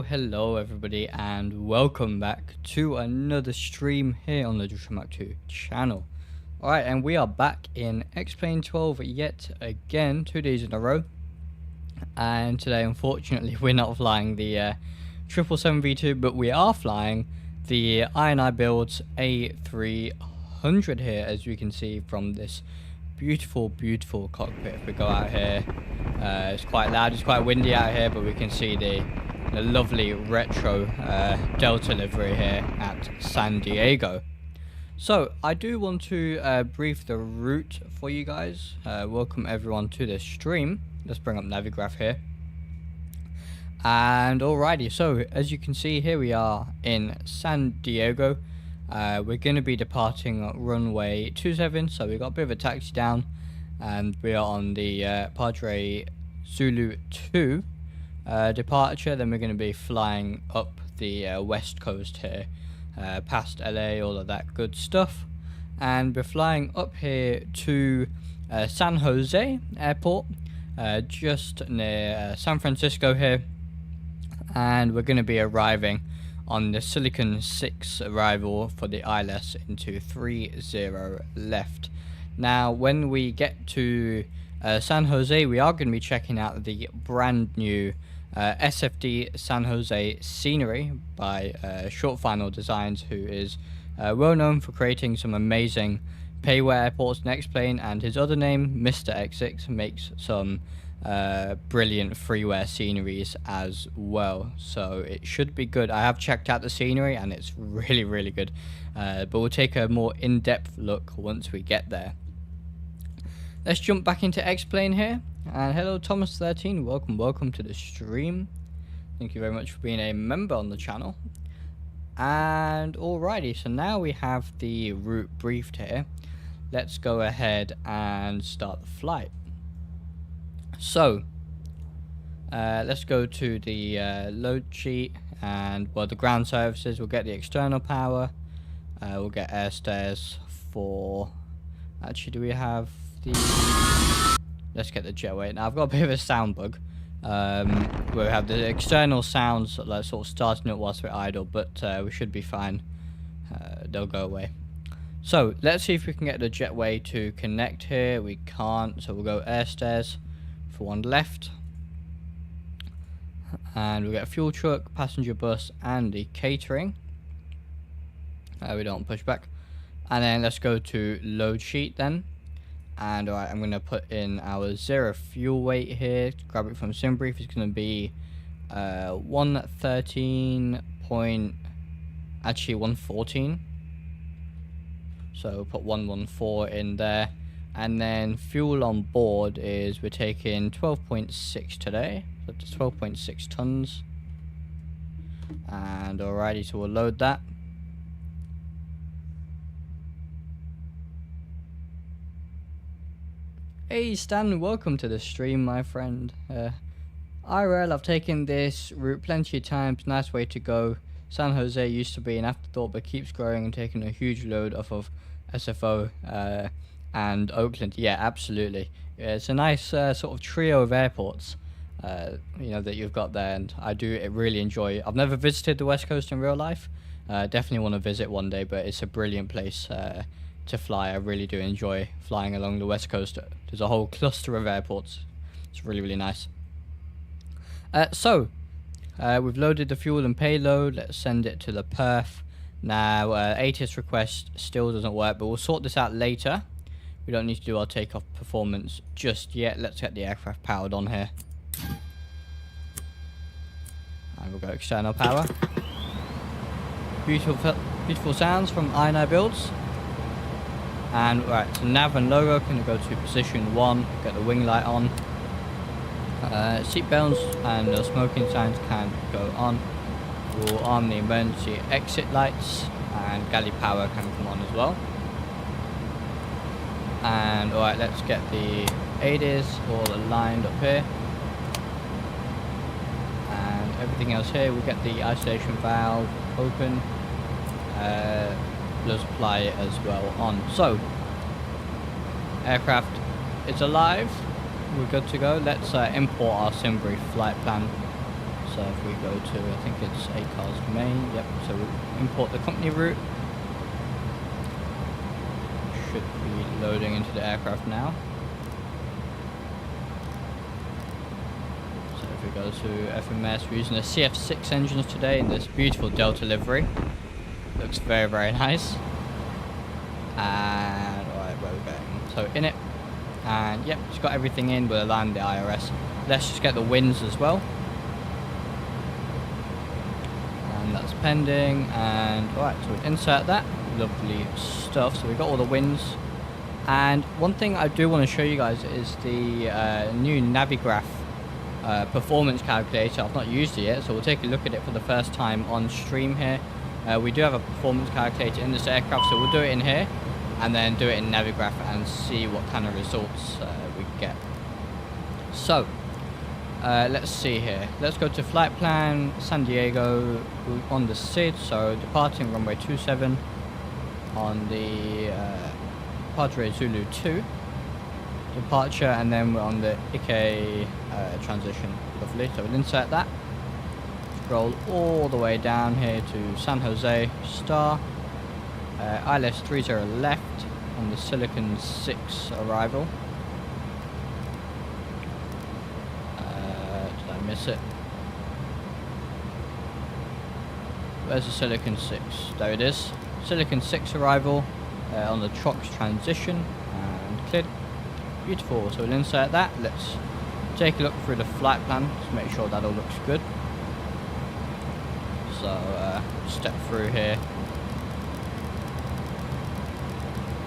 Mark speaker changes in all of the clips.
Speaker 1: Hello everybody, and welcome back to another stream here on the DrishalMAC2 channel. Alright, and we are back in xplane 12 yet again, 2 days in a row. And today, unfortunately, we're not flying the 777V2, but we are flying the INI Builds A300 here, as you can see from this beautiful cockpit. If we go out here, it's quite loud, it's quite windy out here, but we can see the lovely retro Delta livery here at San Diego. So I do want to brief the route for you guys. Welcome everyone to this stream. Let's bring up Navigraph here. And alrighty, so as you can see here, we are in San Diego. We're going to be departing runway 27, so we've got a bit of a taxi down, and we are on the Padre Zulu 2 departure. Then we're going to be flying up the west coast here, past LA, all of that good stuff, and we're flying up here to San Jose Airport, just near San Francisco here, and we're going to be arriving on the Silicon 6 arrival for the ILS into 30 left. Now when we get to San Jose, we are going to be checking out the brand new SFD San Jose scenery by ShortFinalDesign, who is well known for creating some amazing payware airports in xplane, and his other name, Mr. X6, makes some brilliant freeware sceneries as well, so it should be good. I have checked out the scenery and it's really good, but we'll take a more in-depth look once we get there. Let's jump back into xplane here, and hello Thomas13, welcome to the stream. Thank you very much for being a member on the channel. And alrighty, so now we have the route briefed here. Let's go ahead and start the flight. So Let's go to the load sheet, and well, the ground services. We'll get the external power. We'll get air stairs for. Actually, do we have the? Let's get the jetway. Now I've got a bit of a sound bug. We'll have the external sounds like sort of starting it whilst we're idle, but we should be fine. They'll go away. So let's see if we can get the jetway to connect here. We can't, so we'll go air stairs for one left. And we'll get a fuel truck, passenger bus, and the catering. We don't push back. And then let's go to load sheet then. And alright, I'm going to put in our 0 fuel weight here. Grab it from SimBrief. It's going to be 113 point, actually 114. So put 114 in there. And then fuel on board is we're taking 12.6 today. So it's 12.6 tons. And alrighty, so we'll load that. Hey Stan, welcome to the stream, my friend. IRL, I've taken this route plenty of times. Nice way to go. San Jose used to be an afterthought, but keeps growing and taking a huge load off of SFO and Oakland. Yeah, absolutely. Yeah, it's a nice sort of trio of airports, you know, that you've got there, and I do really enjoy it. I've never visited the West Coast in real life. Definitely want to visit one day, but it's a brilliant place to fly. I really do enjoy flying along the West Coast. There's a whole cluster of airports. It's really, really nice. So we've loaded the fuel and payload. Let's send it to the perf. Now ATIS request still doesn't work, but we'll sort this out later. We don't need to do our takeoff performance just yet. Let's get the aircraft powered on here. And we'll go external power. Beautiful sounds from INI builds. And right, so nav and logo can go to position 1, get the wing light on. Seat belts and the smoking signs can go on. We'll arm the emergency exit lights, and galley power can come on as well. And alright, let's get the ADIS all aligned up here. And everything else here, we'll get the isolation valve open. Blow supply as well on. So aircraft is alive, we're good to go. Let's import our SimBrief flight plan. So if we go to, I think it's ACAR's main, yep, so we'll import the company route. Should be loading into the aircraft now. So if we go to FMS, we're using the CF6 engines today in this beautiful Delta livery. Looks very, very nice. And alright, where we're going. So in it. And yep, just got everything in. We'll align the IRS. Let's just get the wins as well. And that's pending. And alright, so we'll insert that. Lovely stuff. So we've got all the wins. And one thing I do want to show you guys is the new Navigraph performance calculator. I've not used it yet, so we'll take a look at it for the first time on stream here. We do have a performance calculator in this aircraft, so we'll do it in here and then do it in Navigraph and see what kind of results we get. So let's see here. Let's go to flight plan, San Diego on the SID, so departing runway 27 on the Padre Zulu 2 departure, and then we're on the ICE transition. Lovely, so we'll insert that. Scroll all the way down here to San Jose Star, ILS 30 left on the Silicon 6 arrival. Did I miss it? Where's the Silicon 6? There it is. Silicon 6 arrival on the Trox transition, and cleared. Beautiful, so we'll insert that. Let's take a look through the flight plan to make sure that all looks good. So step through here.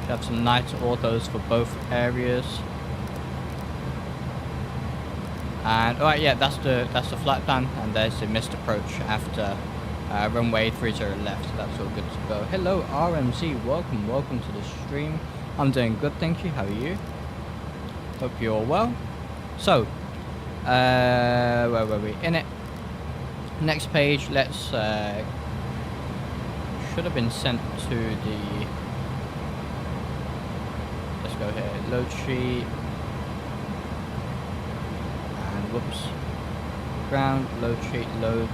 Speaker 1: Should have some night autos for both areas. And alright, yeah, that's the flight plan, and there's the missed approach after runway 30 left. So that's all good to go. Hello RMZ, welcome to the stream. I'm doing good, thank you. How are you? Hope you're all well. So Where were we? In it. Next page, let's, should have been sent to the, let's go here, load sheet, and whoops, ground, load sheet, load.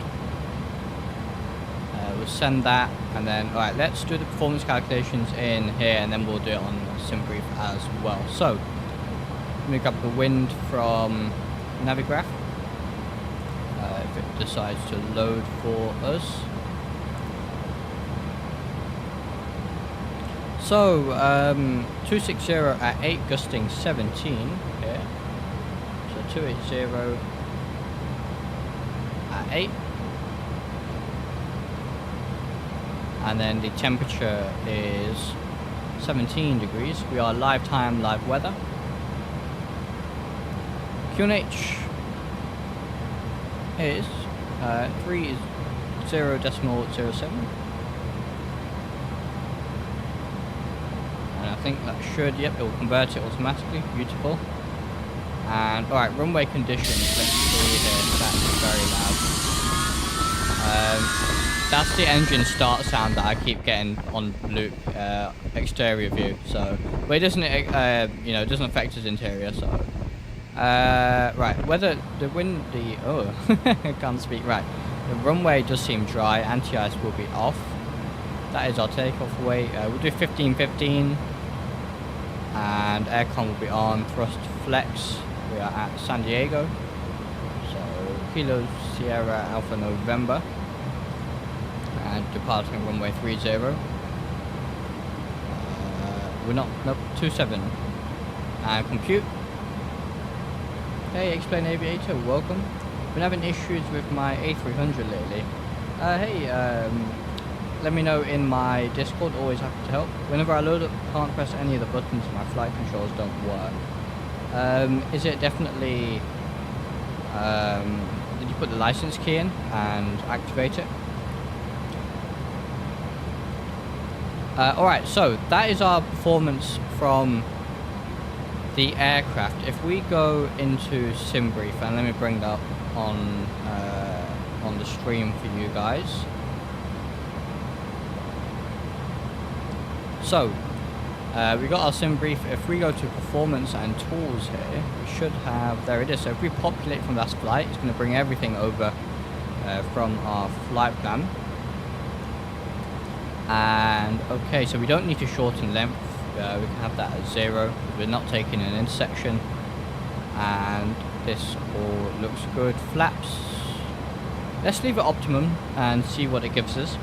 Speaker 1: We'll send that, and then, alright, let's do the performance calculations in here, and then we'll do it on SimBrief as well. So, let me grab the wind from Navigraph, if it decides to load for us. So, 260 at 8, gusting 17 here. So 280 at 8. And then the temperature is 17 degrees. We are live time, live weather. QNH is 30.07. And I think that should, yep, it will convert it automatically. Beautiful. And alright, runway conditions. Let's see here. That's very loud. That's the engine start sound that I keep getting on loop, exterior view. So, but it doesn't, you know, it doesn't affect his interior. So, right, whether the wind, I can't speak. Right, the runway does seem dry. Anti-ice will be off. That is our takeoff weight. We'll do 15-15, and aircon will be on. Thrust flex. We are at San Diego. So, Kilo Sierra Alpha November. And departing runway 30. We're not, nope, 27. And compute. Hey, Xplane Aviator, welcome. Been having issues with my A300 lately. Hey, let me know in my Discord, always happy to help. Whenever I load up, can't press any of the buttons, my flight controls don't work. Is it definitely, did you put the license key in and activate it? Alright, so that is our performance from the aircraft. If we go into SimBrief, and let me bring that on the stream for you guys. So, we got our SimBrief. If we go to performance and tools here, we should have, there it is. So if we populate from last flight, it's going to bring everything over from our flight plan. And okay, so we don't need to shorten length. We can have that at 0. We're not taking an intersection. And this all looks good. Flaps. Let's leave it optimum and see what it gives us.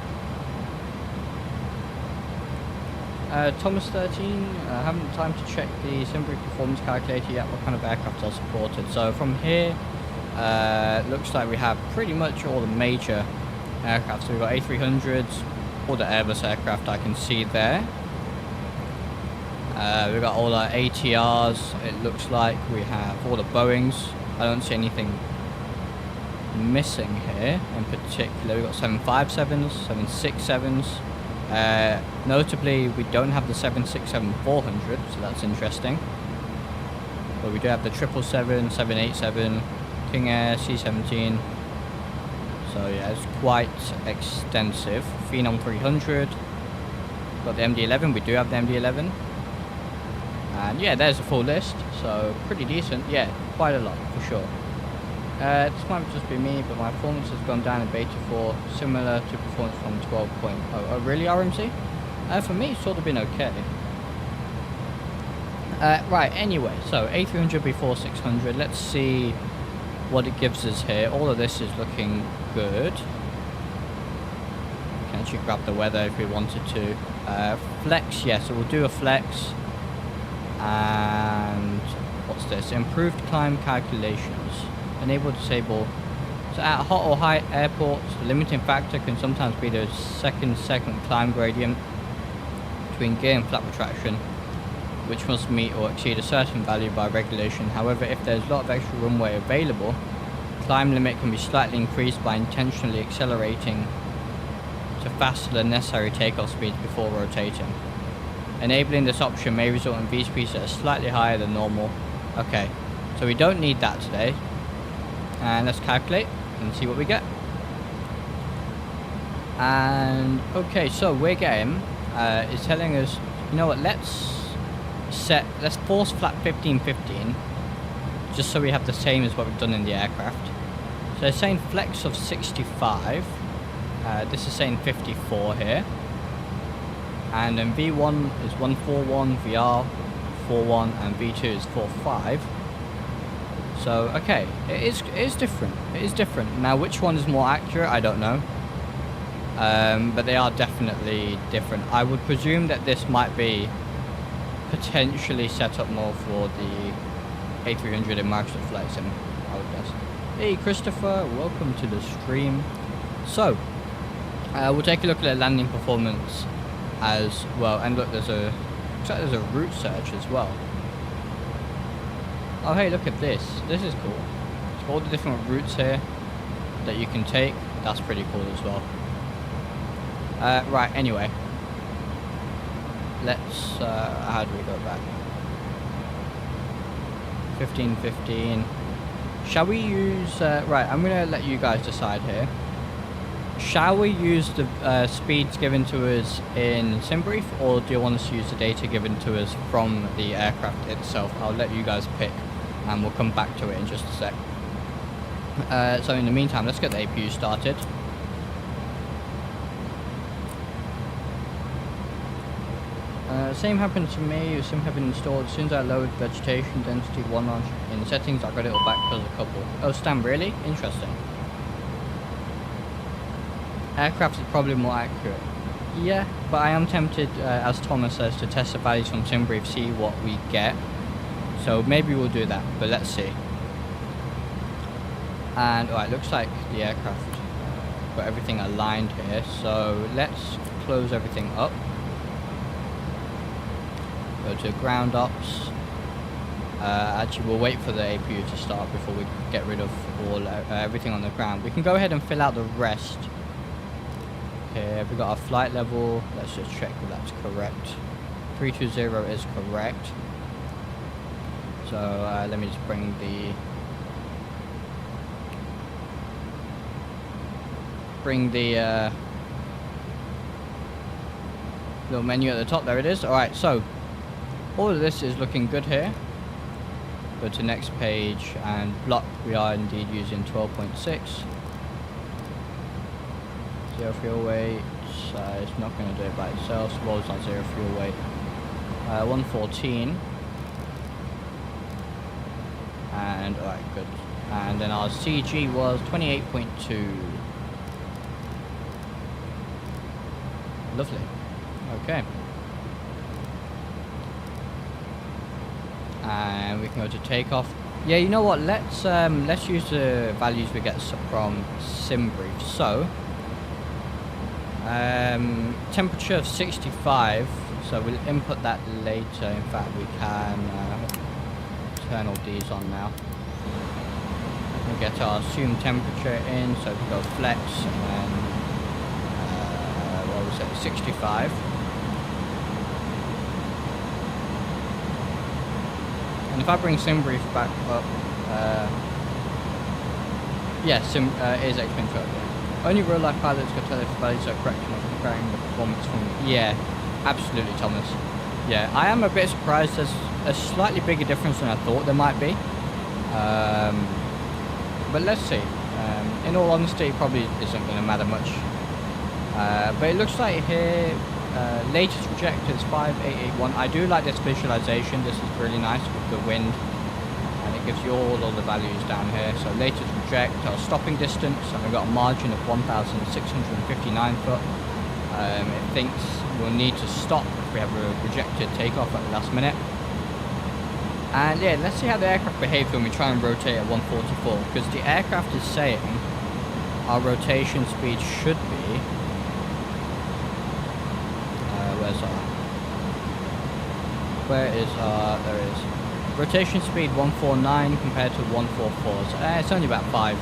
Speaker 1: Thomas 13, I haven't had time to check the SimBrief performance calculator yet, what kind of aircraft are supported. So from here, looks like we have pretty much all the major aircraft. So we've got A300s, all the Airbus aircraft I can see there. We've got all our ATRs, it looks like we have all the Boeings. I don't see anything missing here in particular. We've got 757s, 767s. Notably, we don't have the 767-400, so that's interesting. But we do have the 777, 787, King Air, C-17. So yeah, it's quite extensive. Phenom 300. Got the MD-11. We do have the MD-11. And yeah, there's a full list. So pretty decent. Yeah, quite a lot for sure. This might just be me, but my performance has gone down in Beta 4, similar to performance from 12.0. Oh, really, RMC? For me, it's sort of been okay. Right, anyway, so A300 before 600. Let's see what it gives us here. All of this is looking good. Can actually grab the weather if we wanted to. Flex, yeah, so we'll do a flex. And what's this? Improved climb calculations. Enable, disable. So at hot or high airports, the limiting factor can sometimes be the second climb gradient between gear and flap retraction, which must meet or exceed a certain value by regulation. However, if there's a lot of extra runway available, climb limit can be slightly increased by intentionally accelerating to faster than necessary takeoff speeds before rotating. Enabling this option may result in V speeds that are slightly higher than normal. Okay, so we don't need that today. And let's calculate and see what we get. And okay, so we're getting, it's telling us, you know what, let's force flap 1515, just so we have the same as what we've done in the aircraft. So it's saying flex of 65, this is saying 54 here, and then V1 is 141, VR 41, and V2 is 45. So okay, it is different. It is different. Now which one is more accurate, I don't know. But they are definitely different. I would presume that this might be potentially set up more for the A300 in Microsoft Flight Sim, I would guess. Hey Christopher, welcome to the stream. So, we'll take a look at the landing performance as well. And look, there's a route search as well. Oh hey, look at this. This is cool. It's got all the different routes here that you can take. That's pretty cool as well. Right, anyway. Let's, how do we go back? 1515. Shall we use, right, I'm going to let you guys decide here. Shall we use the speeds given to us in SimBrief, or do you want us to use the data given to us from the aircraft itself? I'll let you guys pick, and we'll come back to it in just a sec. So in the meantime, let's get the APU started. Same happened to me, Sim have been installed. As soon as I lowered vegetation density 1 notch in settings, I got it all back because of a couple. Oh, Stan, really? Interesting. Aircraft is probably more accurate. Yeah, but I am tempted, as Thomas says, to test the values from SimBrief, see what we get. So maybe we'll do that, but let's see. And alright, looks like the aircraft got everything aligned here. So let's close everything up. Go to ground ops. Actually, we'll wait for the APU to start before we get rid of all everything on the ground. We can go ahead and fill out the rest. Okay, we got our flight level. Let's just check if that's correct. 320 is correct. So let me just bring the little menu at the top. There it is. All right, so all of this is looking good here. Go to next page, and block, we are indeed using 12.6. Zero fuel weight, it's not going to do it by itself, so what was our zero fuel weight? 114. And alright, good. And then our CG was 28.2. Lovely. Okay. And we can go to takeoff. Yeah, you know what? Let's use the values we get from SimBrief. So, temperature of 65. So we'll input that later. In fact, we can turn all these on now. We'll get our assumed temperature in. So we go flex and what was it? 65. And if I bring SimBrief back up, yeah, is xplane 12. Only real life pilots can tell if values are correct enough comparing the performance from. Yeah, absolutely, Thomas. Yeah, I am a bit surprised. There's a slightly bigger difference than I thought there might be. But let's see. In all honesty, it probably isn't going to matter much. But it looks like here. Latest reject is 5881. I do like this visualization. This is really nice with the wind, and it gives you all the values down here. So latest reject, our stopping distance, and we've got a margin of 1,659 foot. It thinks we'll need to stop if we have a rejected takeoff at the last minute. And yeah, let's see how the aircraft behaves when we try and rotate at 144, because the aircraft is saying our rotation speed should be. Where is there is rotation speed 149 compared to 144. So it's only about 5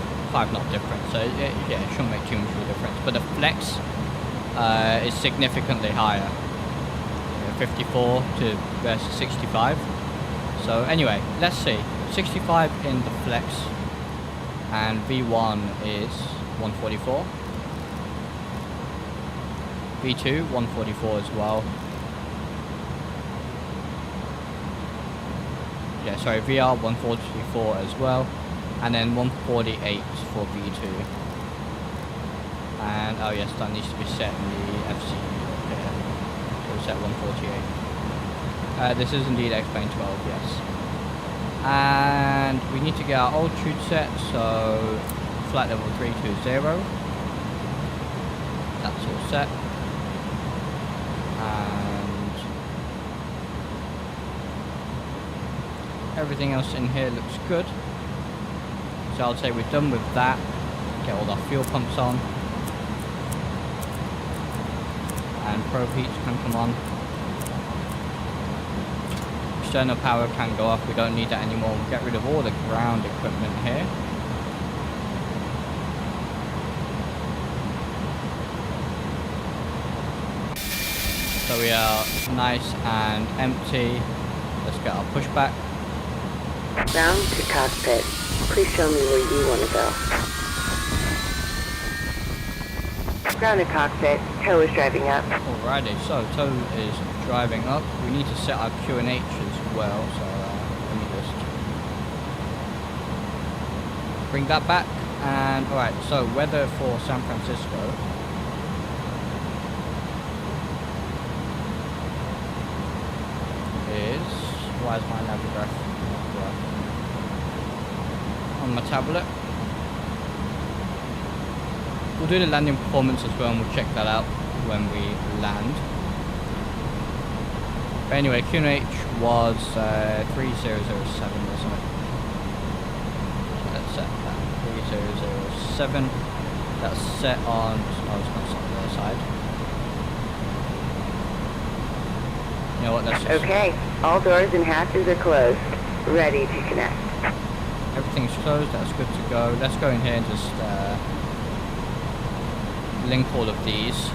Speaker 1: knot difference. So yeah, it shouldn't make too much of a difference. But the flex is significantly higher. 54 to versus 65. So anyway, let's see. 65 in the flex. and V1 is 144. V2 144 as well. Yeah, sorry, VR 144 as well, and then 148 for V2. And oh yes, that needs to be set in the FC. Yeah, so we'll set 148. This is indeed xplane 12, yes. And we need to get our altitude set, so flight level 320. That's all set. And everything else in here looks good. So I'll say we're done with that. Get all our fuel pumps on. And probe heats can come on. External power can go off, we don't need that anymore. We'll get rid of all the ground equipment here. So we are nice and empty. Let's get our pushback.
Speaker 2: Round to cockpit. Please show me where you want to go. Ground to cockpit. Tow is driving up.
Speaker 1: Alrighty, so tow is driving up. We need to set our QNH as well, so let me just bring that back. And alright, so weather for San Francisco. Why is my navigation on my tablet? We'll do the landing performance as well, and we'll check that out when we land. But anyway, QNH was 3007, wasn't it? So let's set that 3007. That's set on. Oh, it's not set on the other side. You know what, let's just...
Speaker 2: Okay, all doors and hatches are closed. Ready to connect.
Speaker 1: Everything's closed, that's good to go. Let's go in here and just link all of these.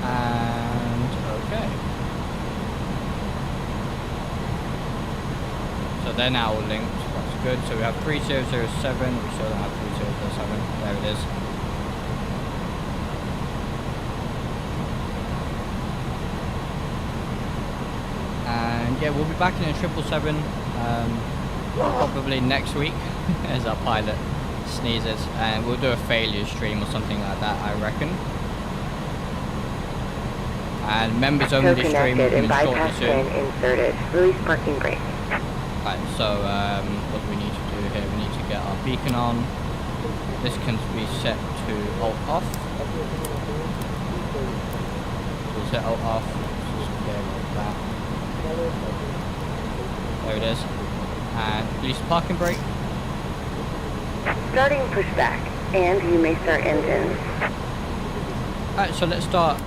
Speaker 1: And okay. So they're now all linked. That's good. So we have 3007. We still don't have 3007. There it is. And yeah, we'll be back in a 777 probably next week as our pilot sneezes, and we'll do a failure stream or something like that, I reckon. And members only stream
Speaker 2: and
Speaker 1: coming shortly
Speaker 2: bypass
Speaker 1: soon.
Speaker 2: pin inserted. Release parking brake.
Speaker 1: Right, so what do we need to do here? We need to get our beacon on. This can be set to alt off. We'll set alt off. Just get rid of that. There it is. And release parking brake.
Speaker 2: Starting pushback, and you may start engines.
Speaker 1: Alright, so let's start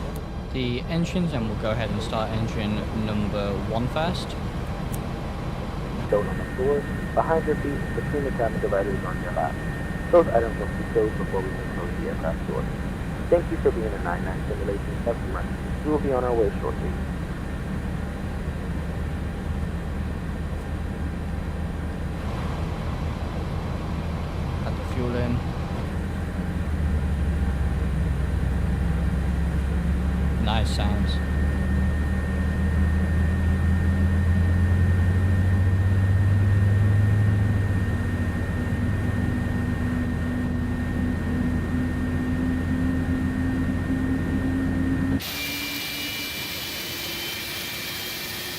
Speaker 1: the engines, and we'll go ahead and start engine number 1 first.
Speaker 3: Stowed on the floor, behind your feet, between the cabin dividers on your lap. Those items must be stowed before we can close the aircraft door. Thank you for being a 99 simulation customer. We will be on our way shortly.
Speaker 1: Add the fuel in. Nice sounds.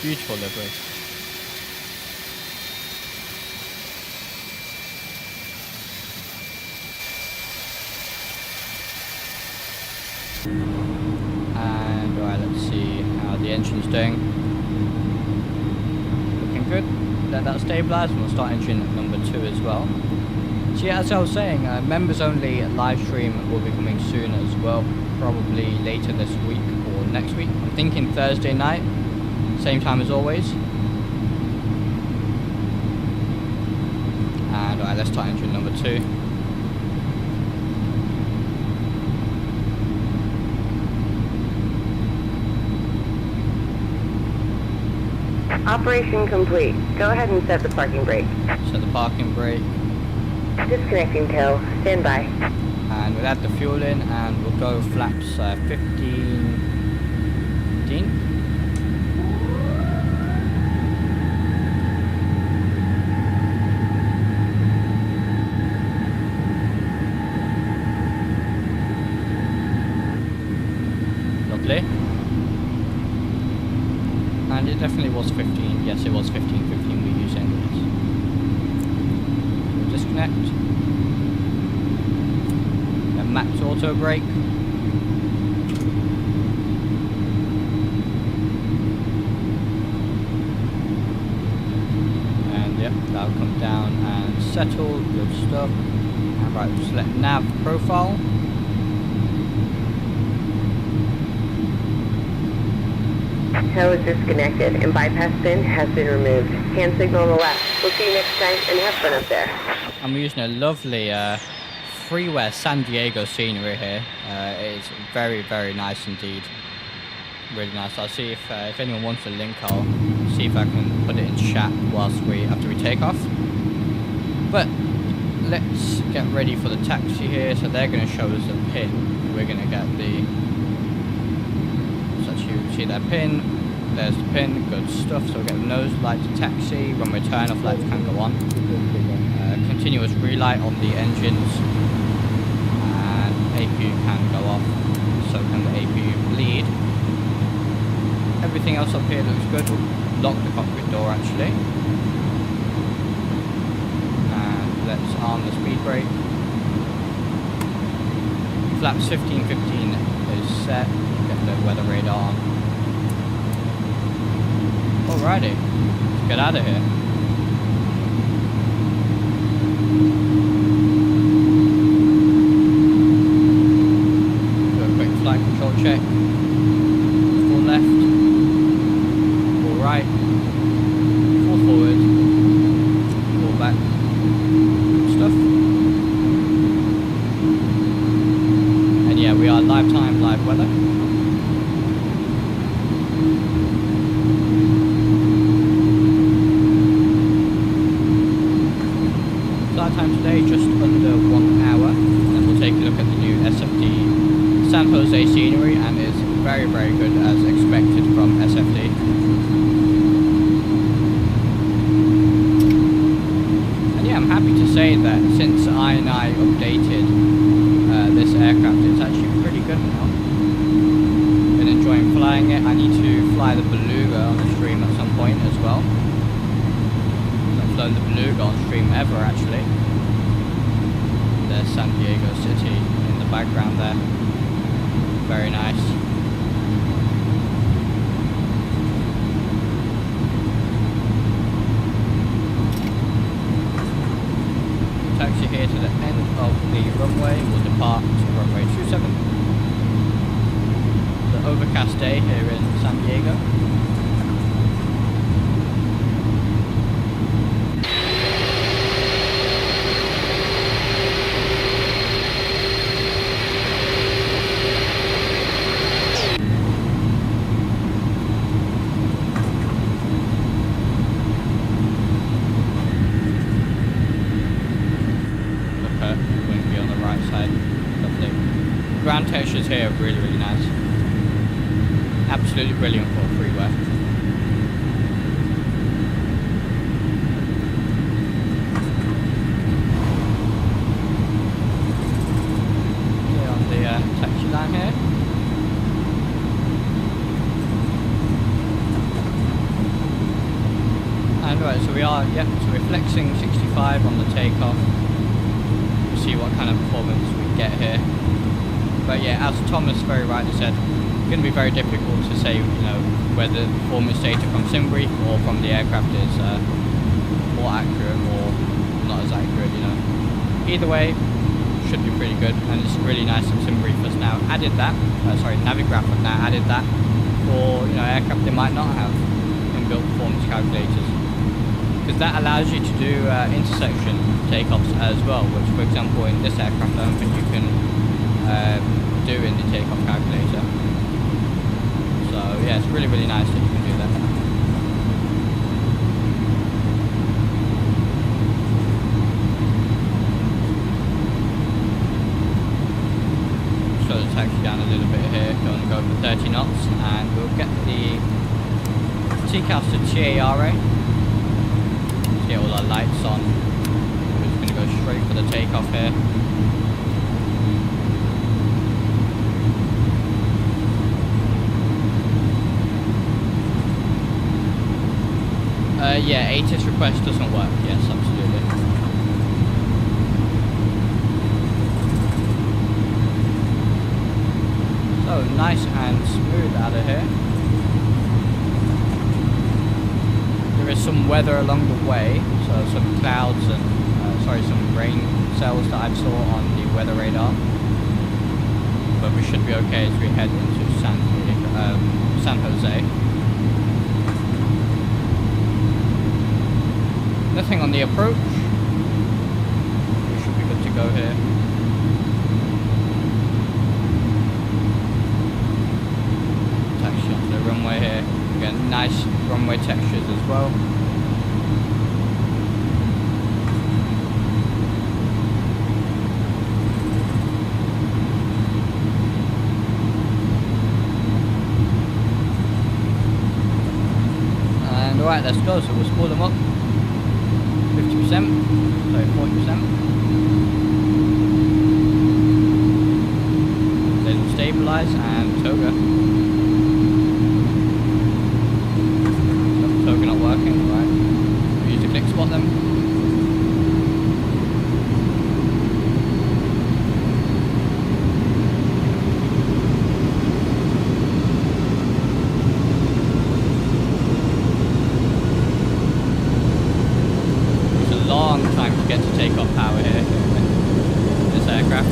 Speaker 1: Beautiful livery. And alright, let's see how the engine's doing. Looking good. Let that stabilize, and we'll start engine number 2 as well. So yeah, as I was saying, members only live stream will be coming soon as well, probably later this week or next week. I'm thinking Thursday night, same time as always. And alright, let's start engine number 2.
Speaker 2: Operation complete. Go ahead and set the parking brake.
Speaker 1: Set the parking brake.
Speaker 2: Disconnecting tow. Stand by.
Speaker 1: And we'll add the fuel in and we'll go flaps 15. Lovely. And it definitely was 15. Yes, it was 15 we use anyways. We'll disconnect. Then max auto brake. And yep, that'll come down and settle. Good stuff. And right, we'll select nav profile.
Speaker 2: Tow is disconnected and bypass pin has been removed. Hand signal on the left. We'll see you next time and have fun up there.
Speaker 1: I'm using a lovely freeware San Diego scenery here. It's very, very nice indeed. Really nice. I'll see if anyone wants a link, I'll see if I can put it in chat after we take off. But let's get ready for the taxi here. So they're going to show us a pin. We're going to get the... So you see that pin. There's the pin. Good stuff. So we'll get the nose light to taxi. When we turn off, lights can go on. Continuous relight on the engines. And APU can go off. So can the APU bleed. Everything else up here looks good. We'll lock the cockpit door actually. And let's arm the speed brake. Flaps 15 is set. Get the weather radar on. Alrighty, let's get out of here. Do a quick flight control check. Full left. Full right. Full forward. Full back. Good stuff. And yeah, we are live time, live weather. Time today just under 1 hour, and then we'll take a look at the new SFD San Jose scenery, and it's very, very good as expected from SFD. And yeah, I'm happy to say that since I updated this aircraft, it's actually pretty good now. Been enjoying flying it. I need to fly the Beluga on the stream at some point as well. I've flown the Beluga on stream ever actually. There's San Diego City in the background there. Very nice. Taxi here to the end of the runway. We'll depart to runway 27. The overcast day here in San Diego. Ground textures here are really, really nice. Absolutely brilliant for freeware. Okay, on the taxi line here. And right, so we're flexing 65 on the takeoff. We'll see what kind of performance we get here. But yeah, as Thomas very rightly said, it's going to be very difficult to say, whether the performance data from SimBrief or from the aircraft is more accurate or not as accurate, Either way, should be pretty good, and it's really nice that SimBrief has now added that, Navigraph has now added that for, aircraft they might not have inbuilt performance calculators. Because that allows you to do intersection takeoffs as well, which for example in this aircraft I don't think you can do in the takeoff calculator. So yeah, it's really, really nice that you can do that. go for 30 knots, and we'll get the TCAS to TARA. Let's get all our lights on. We're just going to go straight for the takeoff here. Yeah, ATIS request doesn't work. Yes, absolutely. So nice and smooth out of here. There is some weather along the way, so some clouds and some rain cells that I saw on the weather radar. But we should be okay as we head into San Jose. Nothing on the approach. We should be good to go here. Taxi onto the runway here. We get nice runway textures as well. And alright, let's go. So we'll spool them up. 50%, sorry, 40%. They will stabilize and toga. Nope, toga not working, right. We use the click spot them. Long time to get to takeoff power here in this aircraft.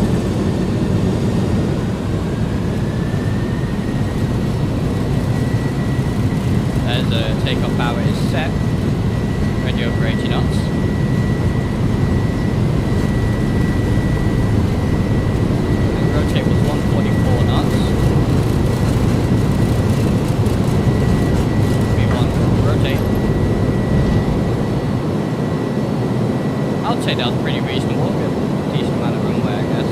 Speaker 1: As takeoff power is set, ready over 80 knots. And rotate was 144 knots. V1, rotate. I would say that was pretty reasonable, good, decent amount of runway I guess.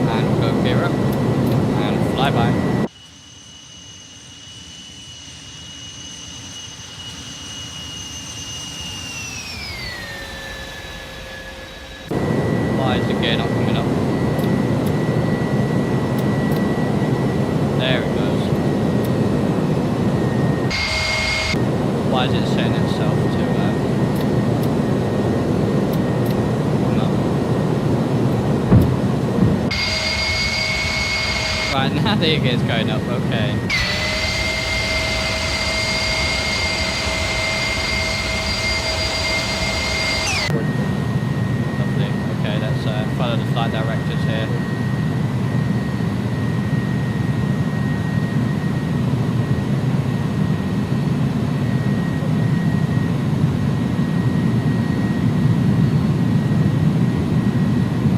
Speaker 1: And we'll go gear up and fly by. Why is the gear not coming up? There it goes. Why is it setting itself to Right, now the gear's going up, okay. Lovely, okay, let's follow the flight directors here.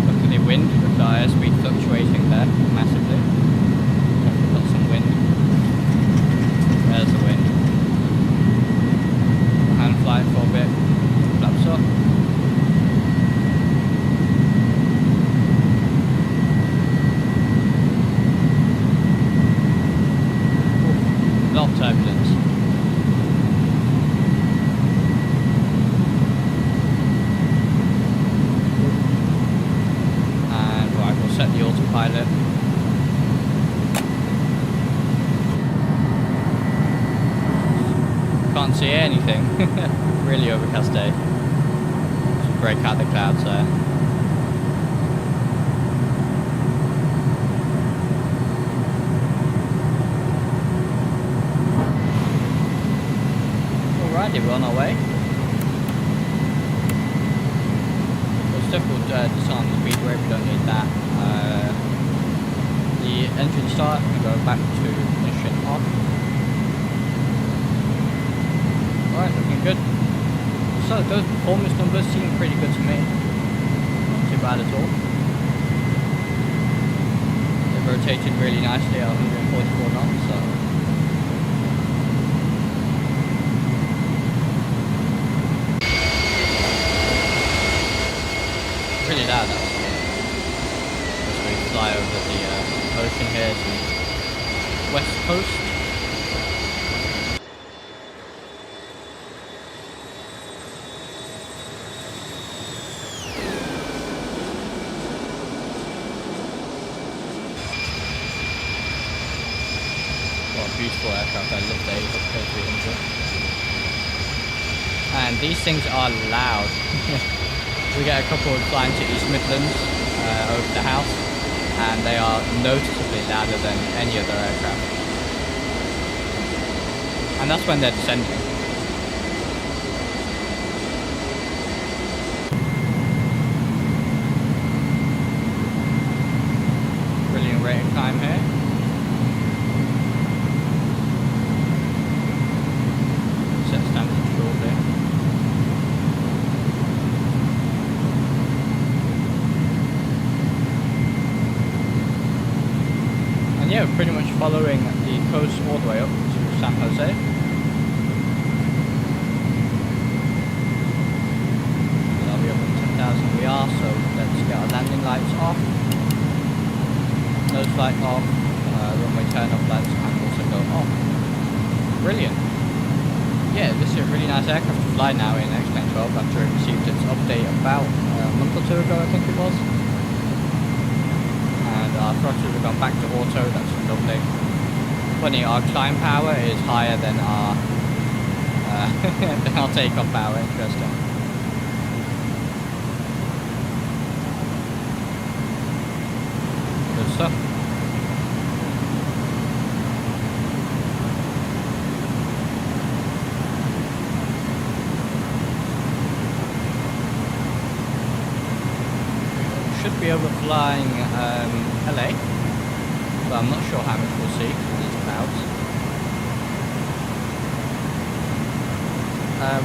Speaker 1: Look at the wind with the airspeed fluctuating there massively. Got some wind. There's the wind. Hand flight for a bit. Flaps up. A lot of turbulence. And right, we'll set the autopilot. Can't see anything. Really overcast day. Just break out the clouds there. Alrighty, we're on our way. We'll still disarm the speed brake, we don't need that. The engine start, we go back to ignition off. Alright, looking good. So those performance numbers seem pretty good to me. Not too bad at all. They've rotated really nicely at 144 knots, so. Really loud actually. As we fly over the ocean here, so west coast. What a beautiful aircraft. I love the K300. And these things are loud. We get a couple flying to East Midlands over the house, and they are noticeably louder than any other aircraft. And that's when they're descending. Brilliant rate of climb here. Set standard shortly. And yeah, we're pretty much following the coast all the way up to San Jose. That'll be up on 10,000 we are, so let's get our landing lights off. Nose light off, runway turn off lights can also go off. Brilliant. Yeah, this is a really nice aircraft to fly now in xplane 12 after it received its update about a month or two ago, I think it was. And our throttles have gone back to auto, that's lovely. Funny, our climb power is higher than our than our takeoff power, interesting. Good stuff. Should be overflying LA, but I'm not sure how much we'll see through these clouds.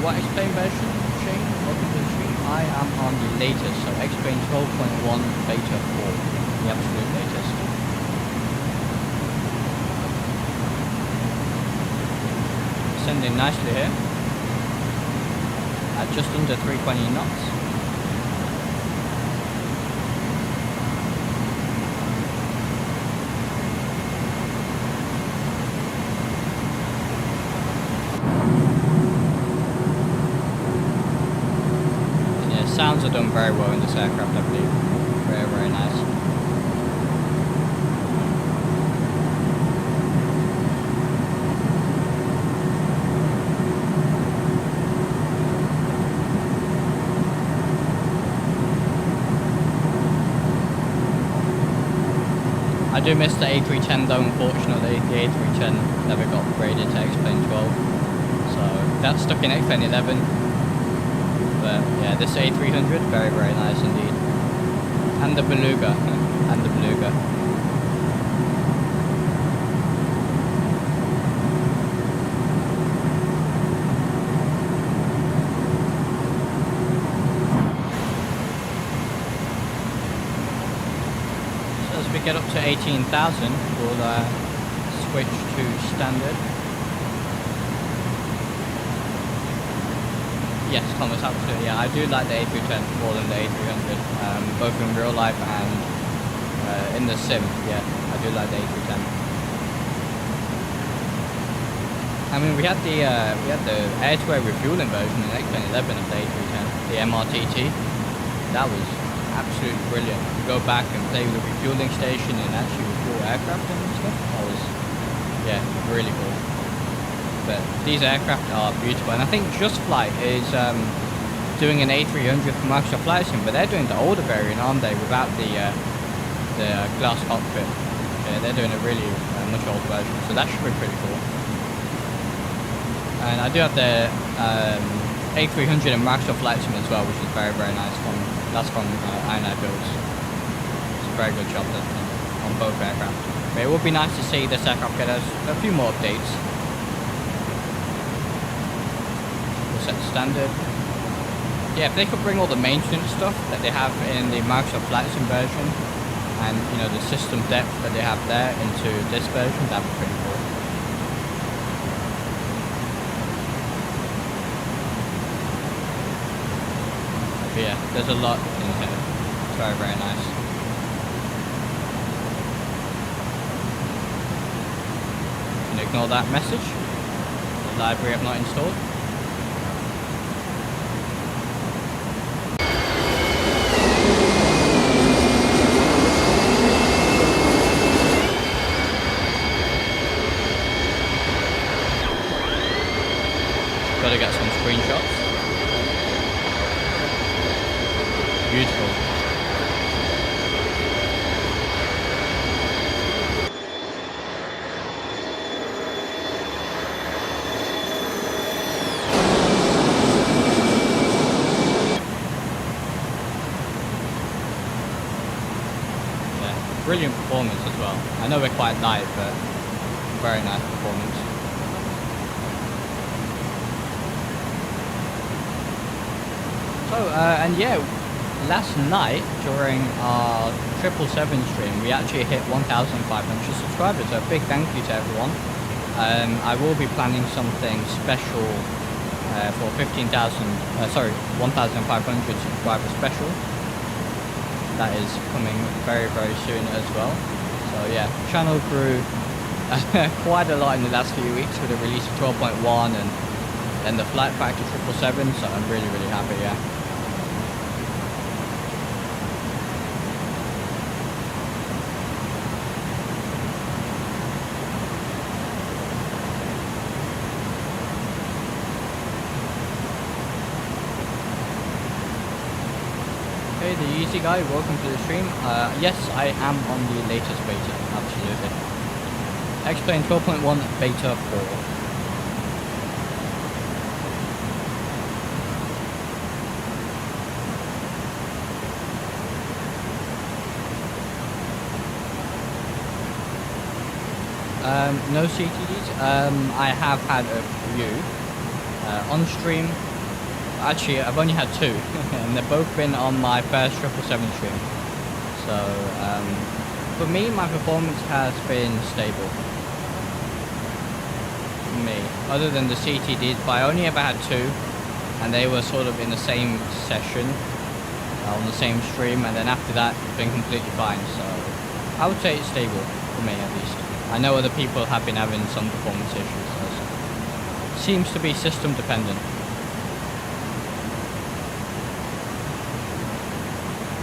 Speaker 1: What xplane version, Shane? Welcome to the stream. I am on the latest, so xplane 12.1 beta 4, the absolute latest. Descending nicely here at just under 320 knots. Sounds are done very well in this aircraft, I believe. Very, very nice. I do miss the A310 though, unfortunately. The A310 never got upgraded to xplane 12. So that's stuck in xplane 11. But yeah, this A300, very, very nice indeed. And the Beluga. And the Beluga. So as we get up to 18,000, we'll switch to standard. Yes, Thomas, absolutely. Yeah, I do like the A310 more than the A300, both in real life and in the sim. Yeah, I do like the A310. I mean, we had the air-to-air refueling version in xplane 11 of the A310, the MRTT. That was absolutely brilliant. You go back and play with the refueling station and actually refuel aircraft and stuff. That was, yeah, really cool. But these aircraft are beautiful, and I think Just Flight is doing an A300 for Microsoft Flight Sim, but they're doing the older variant, aren't they, without the glass cockpit. Yeah, they're doing a really much older version, so that should be pretty cool. And I do have the A300 in Microsoft Flight Sim as well, which is very, very nice. That's from Iron Eye Builds. It's a very good job done on both aircraft. But it would be nice to see this aircraft get us a few more updates. Set standard. Yeah, if they could bring all the maintenance stuff that they have in the Microsoft Flight Sim version, and you know the system depth that they have there into this version, that'd be pretty cool. But yeah, there's a lot in here. It's very, very nice. can ignore that message. The library I've not installed. Gotta get some screenshots. Beautiful. Yeah, brilliant performance as well. I know we're quite light, but very nice performance. So, and yeah, last night during our 777 stream, we actually hit 1,500 subscribers. So a big thank you to everyone. I will be planning something special for 1,500 subscriber special. That is coming very, very soon as well. So yeah, channel grew quite a lot in the last few weeks with the release of 12.1 and the flight factor 777. So I'm really, really happy. Yeah. Hey, the Easy Guy, welcome to the stream. Yes, I am on the latest beta, absolutely. xplane 12.1 beta 4. No CTDs. I have had a few on stream. Actually, I've only had 2, and they've both been on my first 777 stream. So, for me, my performance has been stable. For me, other than the CTDs, but I only ever had 2, and they were sort of in the same session, on the same stream, and then after that, it's been completely fine. So, I would say it's stable, for me at least. I know other people have been having some performance issues, so it seems to be system dependent.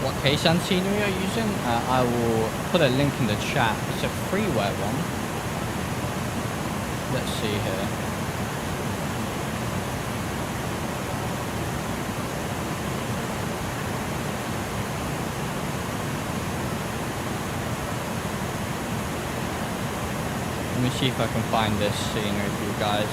Speaker 1: What KSAN scenery are you using? I will put a link in the chat. It's a freeware one. Let's see here. Let me see if I can find this scenery for you guys.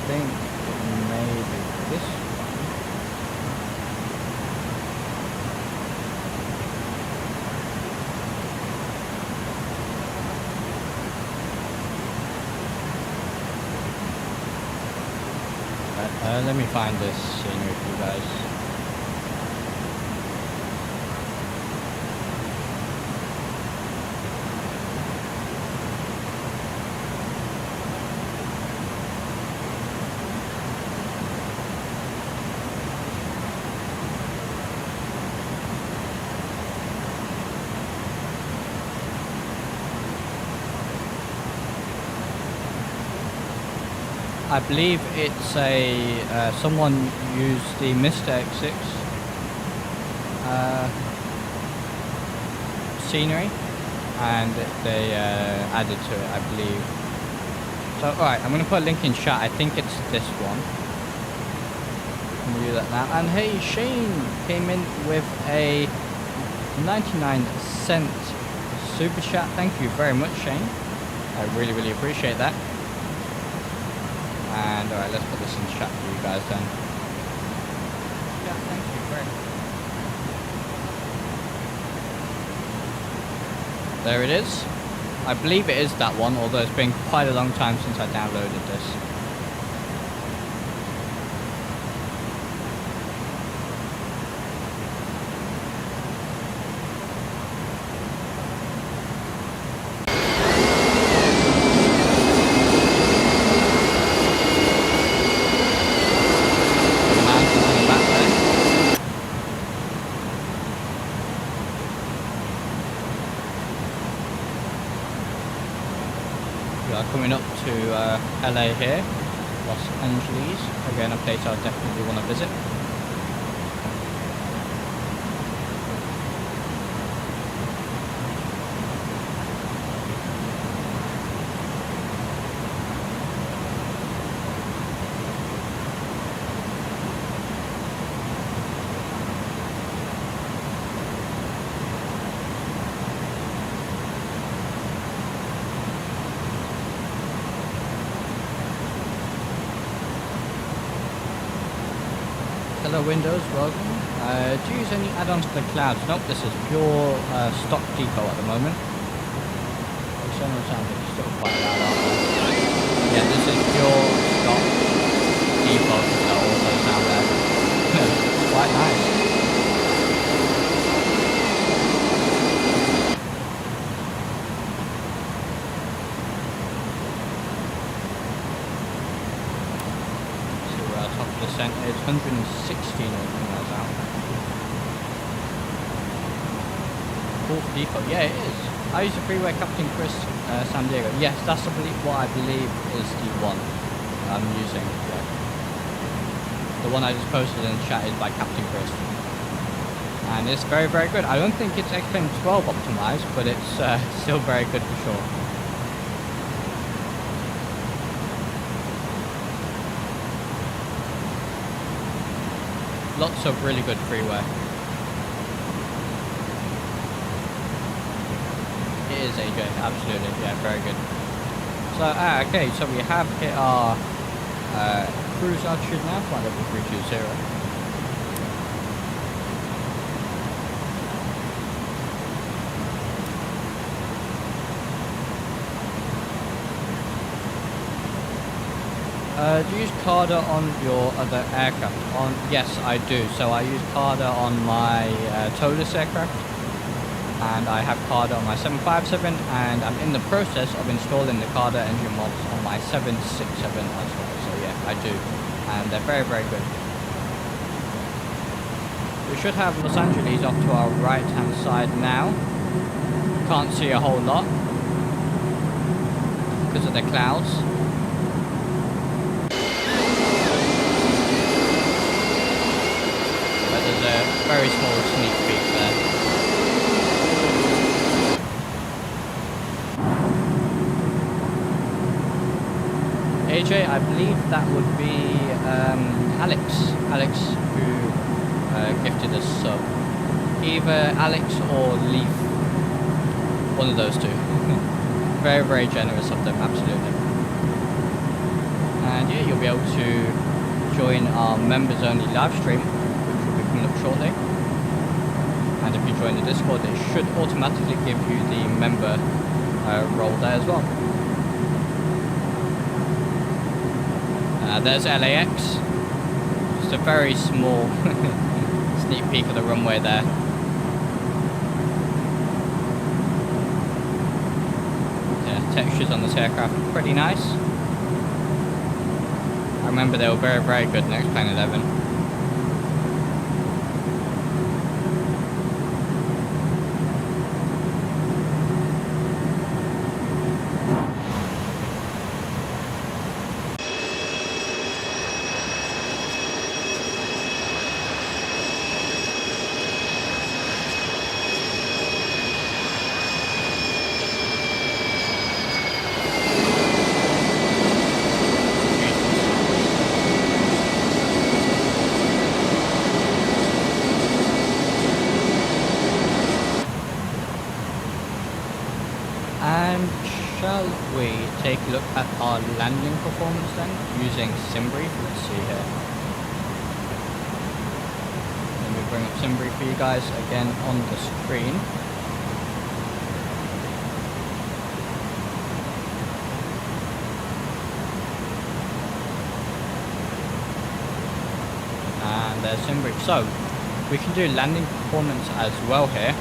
Speaker 1: I think maybe this one. Let me find this scenery for you guys. I believe it's a someone used the Mr. X6 scenery and they added to it, I believe. So alright, I'm gonna put a link in chat. I think it's this one. I'm gonna do that now. And hey, Shane came in with a 99-cent super chat. Thank you very much, Shane. I really, really appreciate that. And alright, let's put this in chat for you guys then. Yeah, thank you very much. There it is. I believe it is that one, although it's been quite a long time since I downloaded this. We are coming up to LA here, Los Angeles. Again, a place I definitely want to visit. Hello Windows, welcome. Do you use any add-ons for the clouds? Nope, this is pure stock depot at the moment. The sound sounds like it's still quite loud, aren't they? Yeah, this is pure stock depot because that also sound there. Quite nice. It's 116 nautical miles out. Fourth depot, yeah it is. I use the freeway Captain Chris San Diego. Yes, that's what I believe is the one I'm using. Yeah. The one I just posted in the chat is by Captain Chris. And it's very, very good. I don't think it's xplane 12 optimized, but it's still very good for sure. Lots of really good freeware. It is AJ, absolutely, yeah, very good. So, okay, so we have hit our cruise altitude now, flight level 320. Do you use CARDA on your other aircraft? Yes, I do. So I use CARDA on my towless aircraft, and I have CARDA on my 757, and I'm in the process of installing the CARDA engine mods on my 767 as well. So yeah, I do, and they're very, very good. We should have Los Angeles off to our right-hand side now. Can't see a whole lot because of the clouds. There's a very small sneak peek there. AJ, I believe that would be Alex who gifted us sub. Either Alex or Leaf. One of those two. Very, very generous of them, absolutely. And yeah, you'll be able to join our members only live stream, up shortly, and if you join the Discord it should automatically give you the member role there as well. There's LAX, just a very small sneak peek of the runway there. Yeah, textures on this aircraft are pretty nice. I remember they were very, very good in xplane 11. Shall we take a look at our landing performance then, using SimBrief? Let's see here. Let me bring up SimBrief for you guys again on the screen. And there's SimBrief. So, we can do landing performance as well here.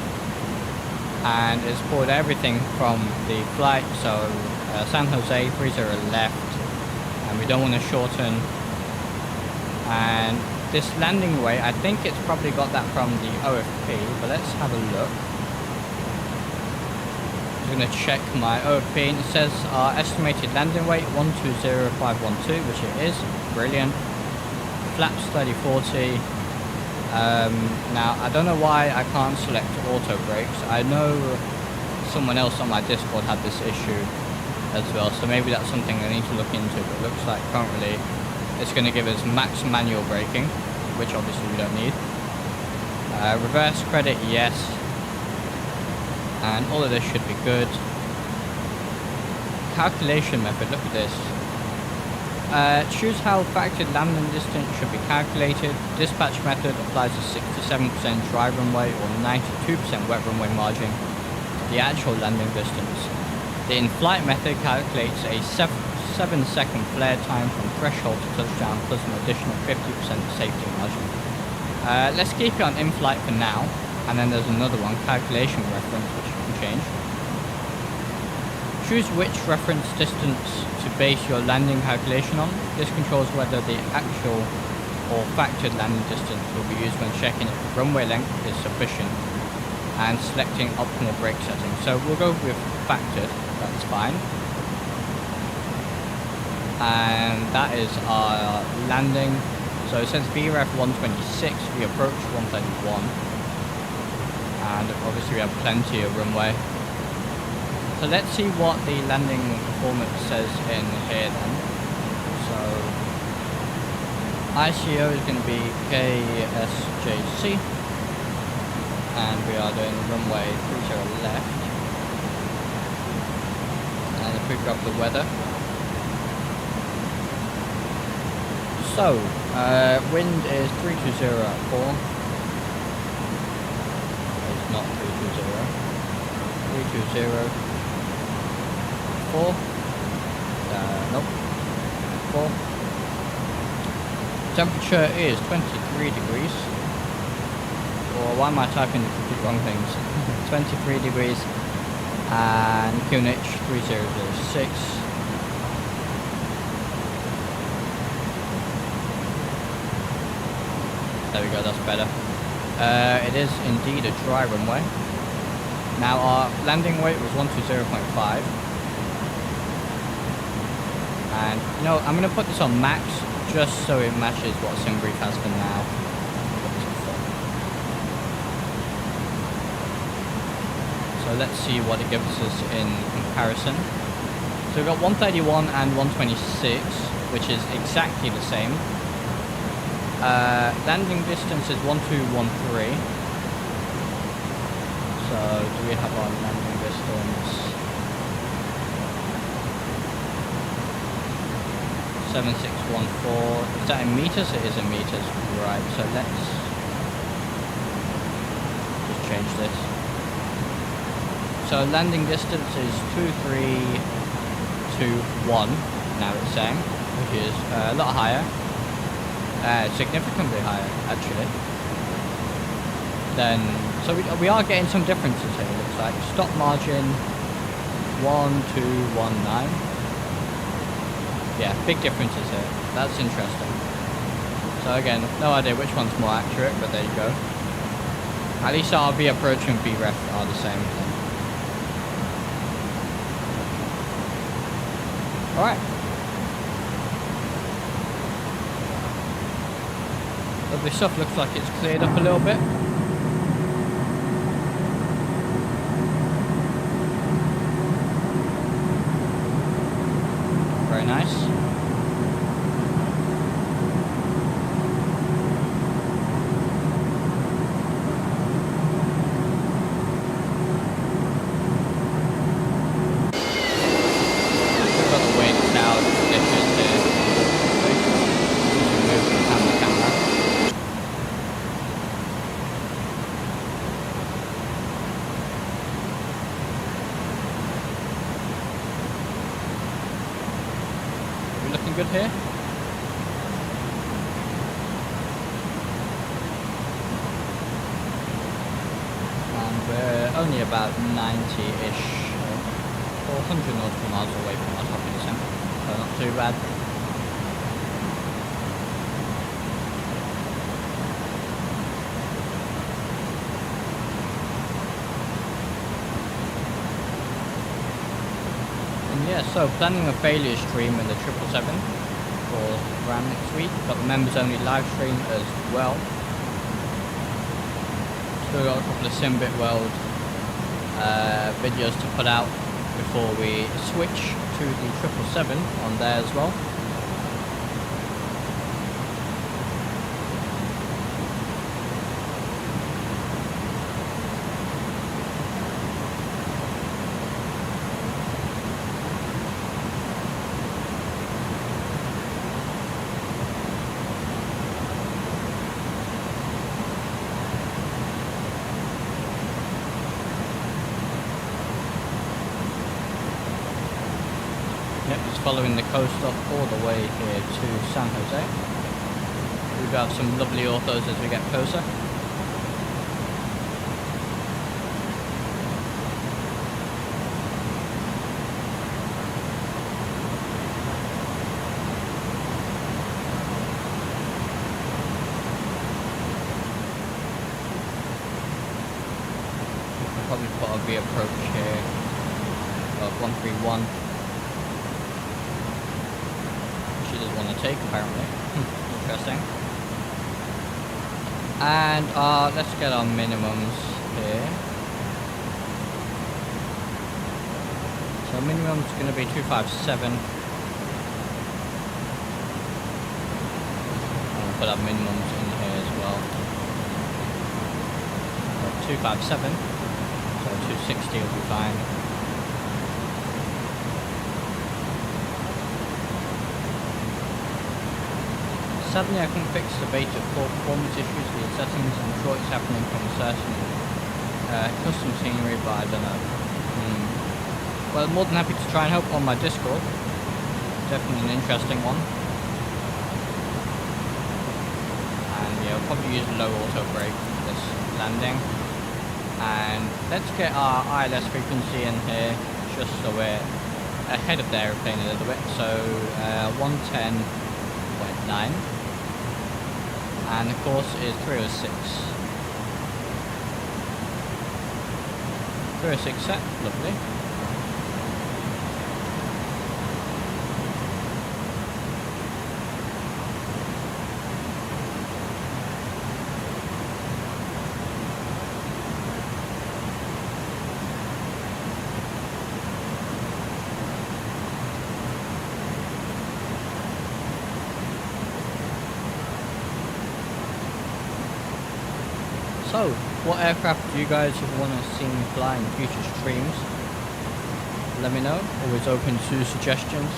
Speaker 1: And it's pulled everything from the flight, so San Jose 30 left, and we don't want to shorten. And this landing way, I think it's probably got that from the OFP, but let's have a look. I'm going to check my OP. It says our estimated landing weight 120512, which it is. Brilliant. Flaps 3040. Now I don't know why I can't select auto brakes. I know someone else on my Discord had this issue as well, so maybe that's something I need to look into. But it looks like currently it's going to give us max manual braking, which obviously we don't need. Reverse credit, yes, and all of this should be good. Calculation method, look at this. Choose how factored landing distance should be calculated. Dispatch method applies a 67% dry runway or 92% wet runway margin to the actual landing distance. The in-flight method calculates a 7-second flare time from threshold to touchdown plus an additional 50% safety margin. Let's keep it on in-flight for now, and then there's another one, calculation reference, which you can change. Choose which reference distance to base your landing calculation on. This controls whether the actual or factored landing distance will be used when checking if the runway length is sufficient and selecting optimal brake settings. So we'll go with factored, that's fine. And that is our landing. So it says VREF 126, we approach 131. And obviously we have plenty of runway. So let's see what the landing performance says in here then. So ICO is going to be KSJC, and we are doing runway 30 left. And if we grab the weather. So wind is 320 at 4. It's not 320. 320. 4. Nope. 4. Temperature is 23 degrees. Or why am I typing the complete wrong things? 23 degrees. And QNH 3006. There we go, that's better. It is indeed a dry runway. Now our landing weight was 120.5. And you know, I'm going to put this on max just so it matches what SimBrief has for now. So let's see what it gives us in comparison. So we've got 131 and 126, which is exactly the same. Landing distance is 1213. So do we have our landing distance? 7614. Is that in meters? It is in meters. Right, so let's just change this. So landing distance is 2321, now it's saying, which is a lot higher. Significantly higher, actually. Then, so we are getting some differences here, it looks like. Stop margin 1219. Yeah, big differences here. That's interesting. So again, no idea which one's more accurate, but there you go. At least RB approach and VREF are the same thing. Alright. Lovely stuff, looks like it's cleared up a little bit. Very nice. We've got the wind now, conditions here. Move the camera. Looking good here. And we're only about 90-ish, 400 nautical miles away from our top of December, so not too bad. Yeah, so planning a failure stream in the 777 for around next week. Got the members only live stream as well. Still got a couple of Simbit World videos to put out before we switch to the 777 on there as well. Yep, just following the coast off all the way here to San Jose. We've got some lovely orthos as we get closer. I'll probably put a reapproach here of 131. She doesn't want to take, apparently. Interesting. And let's get our minimums here. So minimum's going to be 257. I'll put our minimums in here as well. 257. So 260 will be fine. Sadly, I couldn't fix the beta 4 performance issues with the settings. I'm sure it's happening from certain custom scenery, but I don't know. Well, more than happy to try and help on my Discord. Definitely an interesting one. And yeah, I'll probably use low auto brake for this landing. And let's get our ILS frequency in here, just so we're ahead of the aeroplane a little bit. So 110.9. And the course is 306. 306 set, lovely. So, what aircraft do you guys want to see me fly in future streams? Let me know. Always open to suggestions.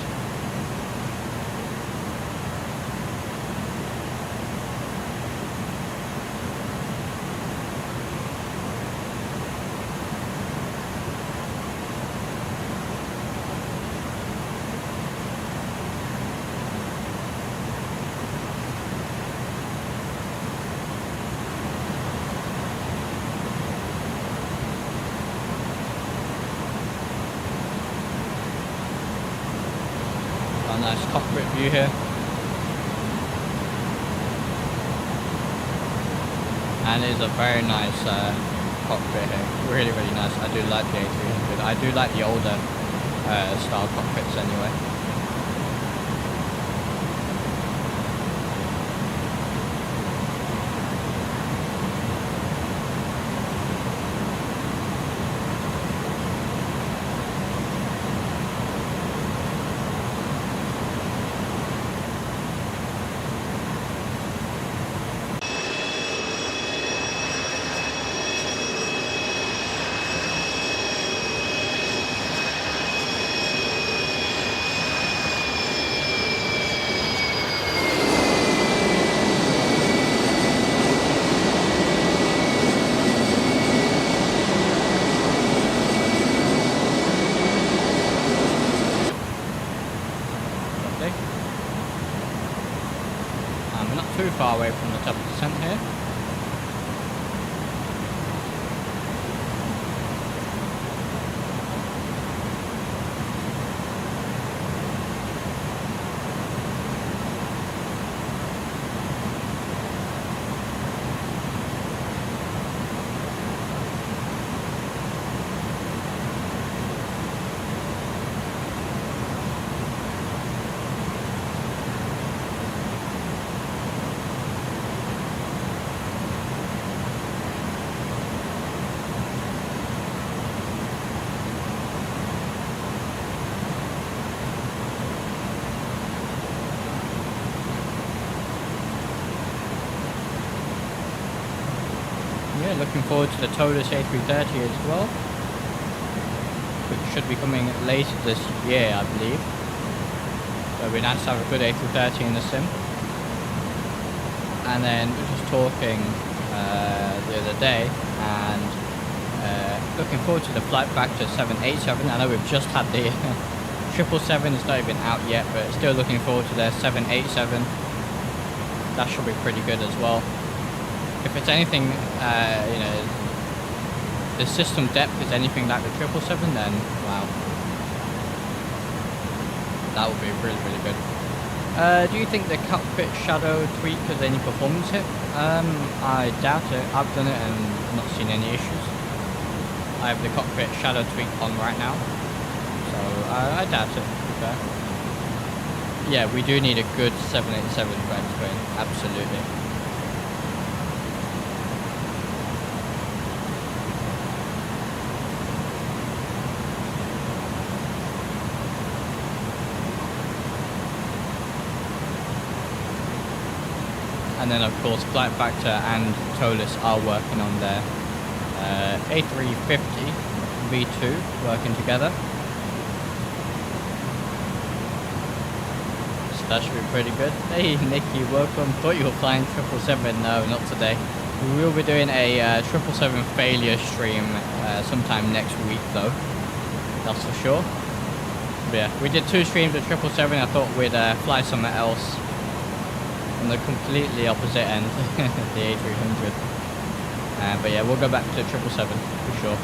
Speaker 1: Nice cockpit view here. And it is a very nice cockpit here. Really, really nice. I do like the A300. I do like the older style cockpits anyway. We're not too far away from the top of the descent here. looking forward to the Tolus A330 as well, which should be coming later this year, I believe. So it'd be nice to have a good A330 in the sim. And then we were just talking the other day, and looking forward to the flight back to 787. I know we've just had the 777, it's not even out yet, but still looking forward to their 787. That should be pretty good as well. If it's anything, you know, the system depth is anything like the 777, then wow, that would be really, really good. Do you think the cockpit shadow tweak has any performance hit? I doubt it. I've done it and not seen any issues. I have the cockpit shadow tweak on right now, so I doubt it, to be fair. Yeah, we do need a good 787 for X-plane, absolutely. And then of course Flight Factor and Tolus are working on their A350 V2 working together. So that should be pretty good. Hey Nicky, welcome. Thought you were flying 777. No, not today. We will be doing a 777 failure stream sometime next week though. That's for sure. But yeah, we did 2 streams with 777. I thought we'd fly somewhere else on the completely opposite end, the A300. But yeah, we'll go back to 777 for sure.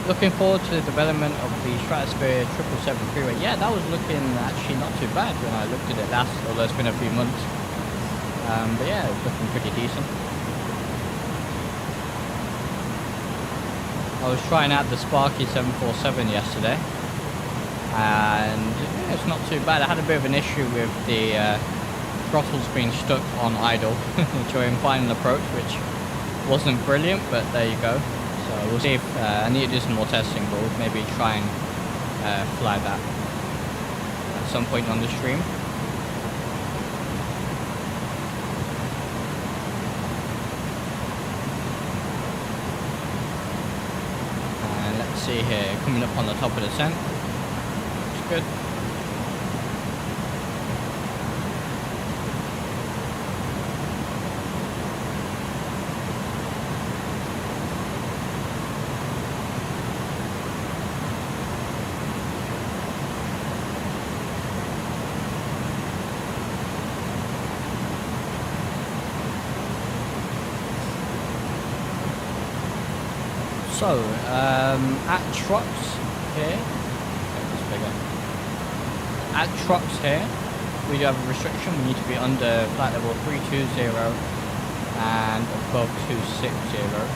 Speaker 1: Looking forward to the development of the Stratosphere 777 freeway. Yeah, that was looking actually not too bad when I looked at it last, although it's been a few months. But yeah, it was looking pretty decent. I was trying out the Sparky 747 yesterday, and yeah, it's not too bad. I had a bit of an issue with the throttles being stuck on idle during final approach, which wasn't brilliant, but there you go. So we'll see if I need to do some more testing, but we'll maybe try and fly that at some point on the stream. And let's see here, coming up on the top of the descent. Looks good. So, at trucks here, at trucks here, we do have a restriction. We need to be under flight level 320 and above 260. Got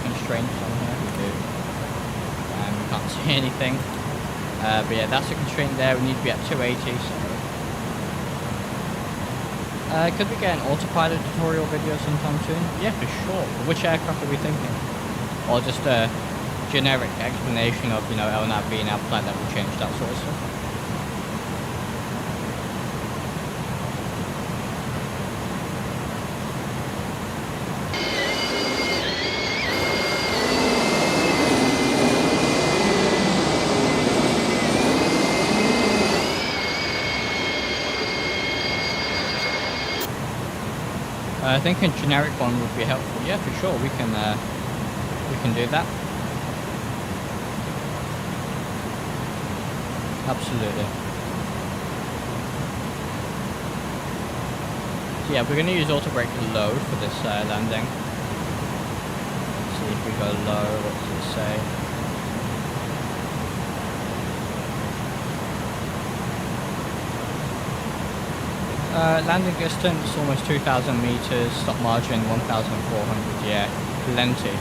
Speaker 1: constraints on here, we do. And we can't see anything. But yeah, that's a constraint there. We need to be at 280. So. Could we get an autopilot tutorial video sometime soon? Yeah, for sure. Which aircraft are we thinking? Or just a generic explanation of, you know, LNAV being out, flight level change, that sort of stuff. I think a generic one would be helpful. Yeah, for sure. We can do that. Absolutely. So yeah, we're going to use auto brake low for this landing. Let's see if we go low. What does it say? Landing distance almost 2,000 meters. Stop margin 1,400. Yeah, plenty.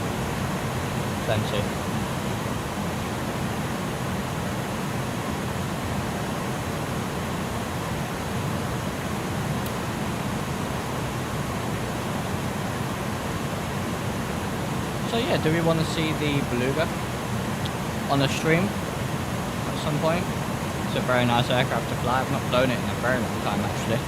Speaker 1: yeah, do we want to see the Beluga on a stream at some point? It's a very nice aircraft to fly. I've not flown it in a very long time actually.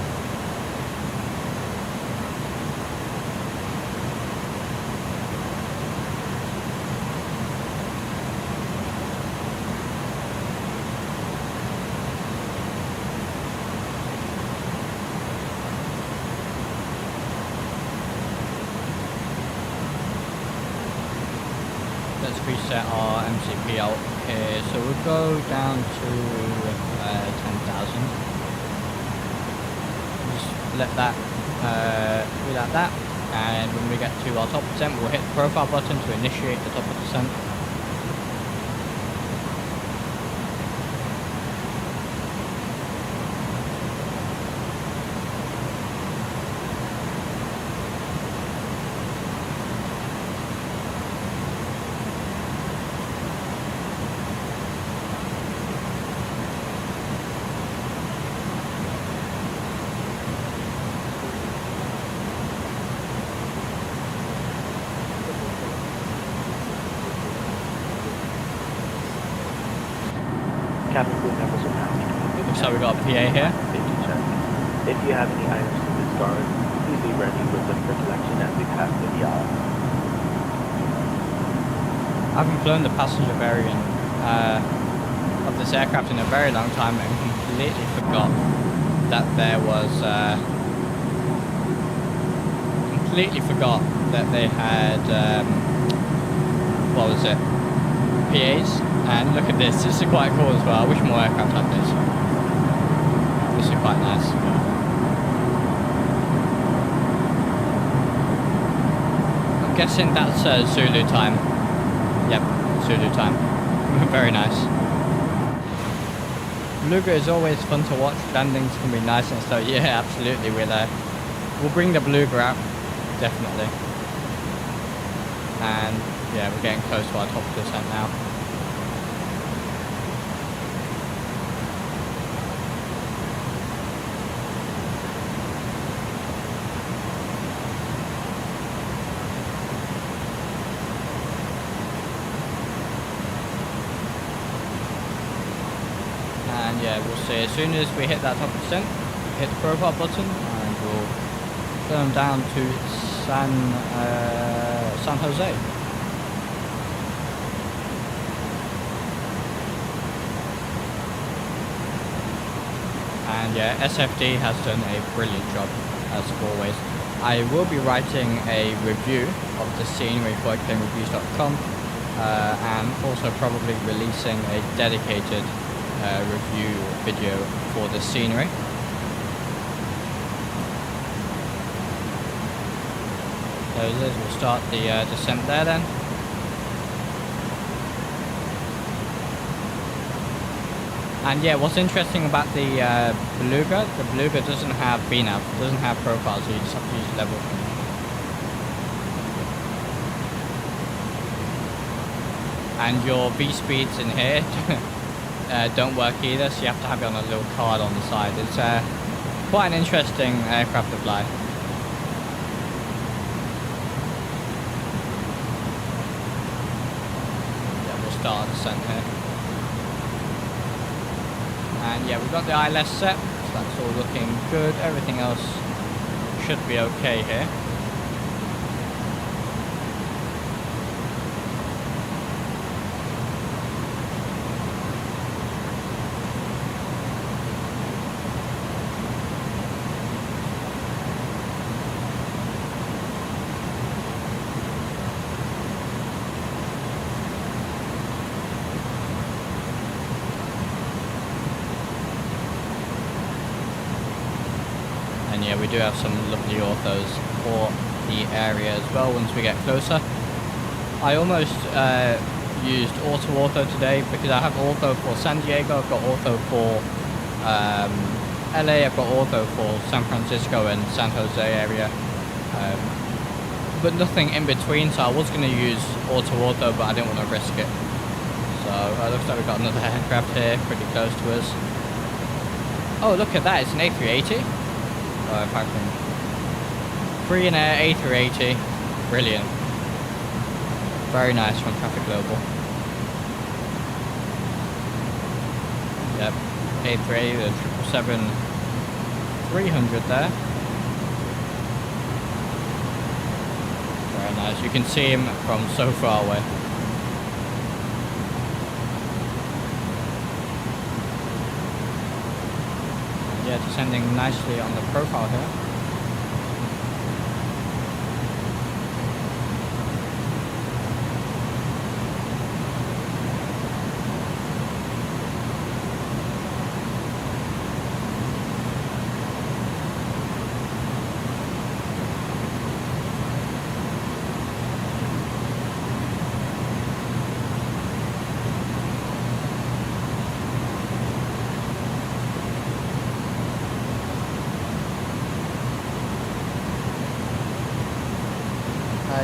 Speaker 1: Let's reset our MCP out here. So we'll go down to 10,000. Just let that be like that. And when we get to our top descent, we'll hit the profile button to initiate the top of descent.
Speaker 3: Captain crew members are now.
Speaker 1: Looks like we got a PA here.
Speaker 3: Safety check. If you have any items to discard, please be ready with them for collection as we pass the yard.
Speaker 1: I haven't flown the passenger variant of this aircraft in a very long time and completely forgot that there was completely forgot that they had what was it, PAs. And look at this is quite cool as well. I wish more aircraft had this. This is quite nice. I'm guessing that's Zulu time. Yep, Zulu time. Very nice. Beluga is always fun to watch. Landings can be nice and slow. Yeah, absolutely. We'll bring the Beluga out, definitely. And yeah, we're getting close to our top descent now. And yeah, we'll see as soon as we hit that top descent, hit the profile button, and we'll turn down to San Jose. And yeah, SFD has done a brilliant job as always. I will be writing a review of the scenery for xplanereviews.com and also probably releasing a dedicated review video for the scenery. There it is. We'll start the descent there then. And yeah, what's interesting about the Beluga doesn't have VNAV, doesn't have profile, so you just have to use level. And your V speeds in here don't work either, so you have to have it on a little card on the side. It's quite an interesting aircraft to fly. Yeah, we'll start our descent here. And yeah, we've got the ILS set, so that's all looking good. Everything else should be okay here. And yeah, we do have some lovely orthos for the area as well once we get closer. I almost used ortho today because I have ortho for San Diego, I've got ortho for LA, I've got ortho for San Francisco and San Jose area, but nothing in between, so I was going to use ortho, but I didn't want to risk it. So it looks like we've got another aircraft here pretty close to us. Oh, look at that, it's an A380. If I can free in air A380, brilliant. Very nice from Traffic Global. Yep, A3, the 777-300 there. Very nice. You can see him from so far away. And yeah, descending nicely on the profile here.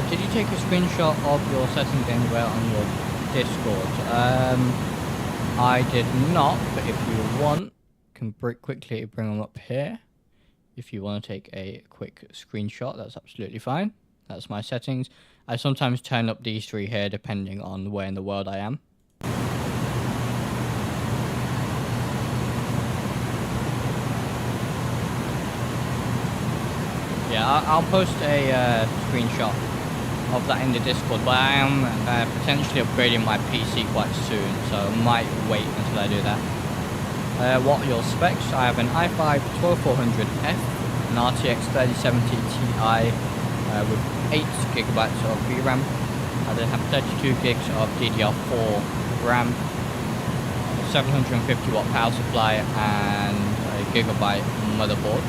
Speaker 1: Did you take a screenshot of your settings anywhere on your Discord? I did not, but if you want, can quickly bring them up here. If you want to take a quick screenshot, that's absolutely fine. That's my settings. I sometimes turn up these three here depending on where in the world I am. Yeah, I'll post a screenshot of that in the Discord, but I am potentially upgrading my PC quite soon, so I might wait until I do that. What are your specs? I have an i5 12400F, an RTX 3070 Ti with 8GB of VRAM. I then have 32 gigs of DDR4 RAM, 750 watt power supply, and a gigabyte motherboard.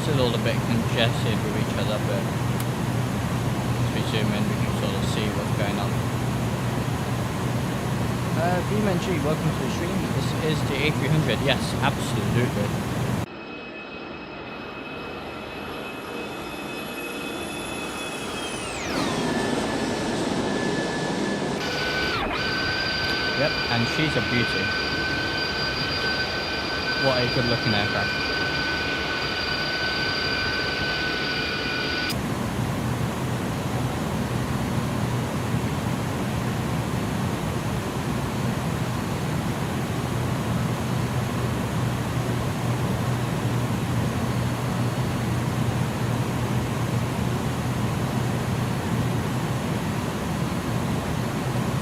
Speaker 1: Still all a bit congested with each other, but as we zoom in we can sort of see what's going on. BMNG, welcome to the stream. This is the A300. Yes, absolutely. Yep, and she's a beauty. What a good looking aircraft.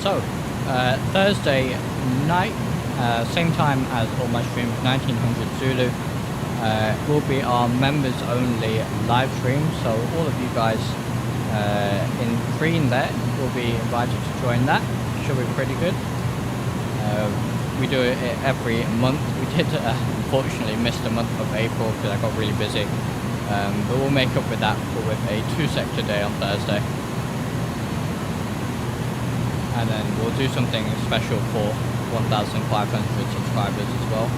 Speaker 1: So, Thursday night, same time as all my streams, 1900 Zulu, will be our members only live stream. So all of you guys in green there will be invited to join that. Should be pretty good. We do it every month. We did unfortunately miss the month of April because I got really busy. But we'll make up with that with a 2-sector day on Thursday. And then we'll do something special for 1,500 subscribers as well.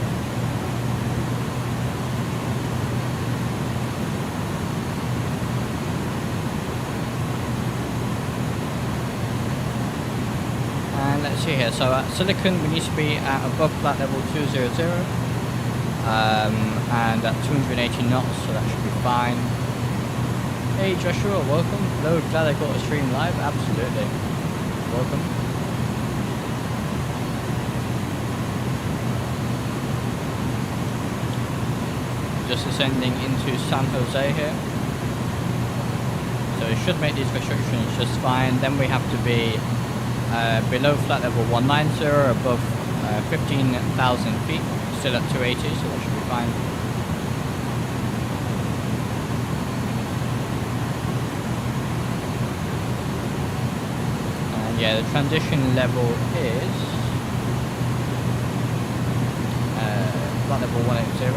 Speaker 1: And let's see here, so at Silicon we need to be at above flight level 200 and at 280 knots, so that should be fine. Hey Joshua, welcome. Hello, glad I got a stream live, absolutely. Welcome. Just ascending into San Jose here. So it should make these restrictions just fine. Then we have to be below flight level 190, above 15,000 feet, still at 280, so that should be fine. Yeah, the transition level is flight level 180.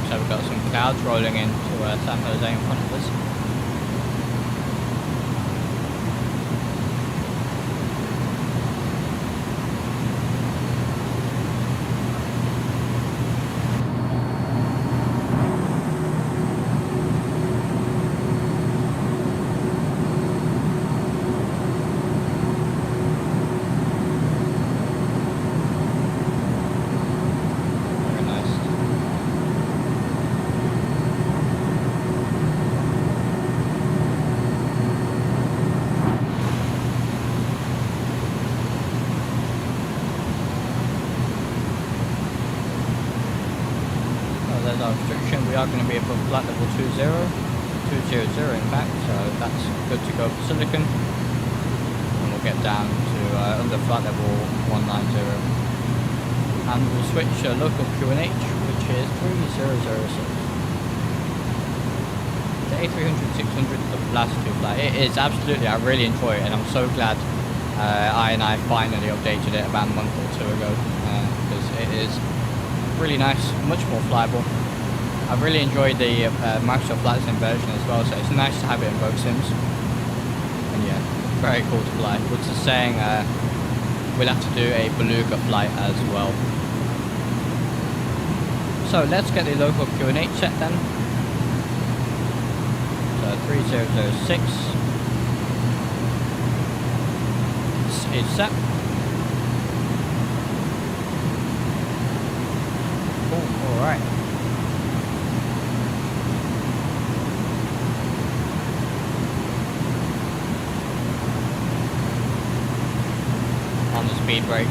Speaker 1: So we've got some clouds rolling into San Jose in front of us. direction, we are going to be above flight level 200 in fact, so that's good to go for Silicon. And we'll get down to under flight level 190. And we'll switch local QNH, which is 3006. The A300, 600, the last two flight. It is absolutely, I really enjoy it, and I'm so glad I finally updated it about a month or two ago, because it is really nice, much more flyable. I've really enjoyed the Microsoft Flight Sim version as well, so it's nice to have it in both sims. And yeah, very cool to fly. What's the saying? We'll have to do a beluga flight as well. So let's get the local QNH set then. So 3006 is set. Oh, alright. On the speed brake.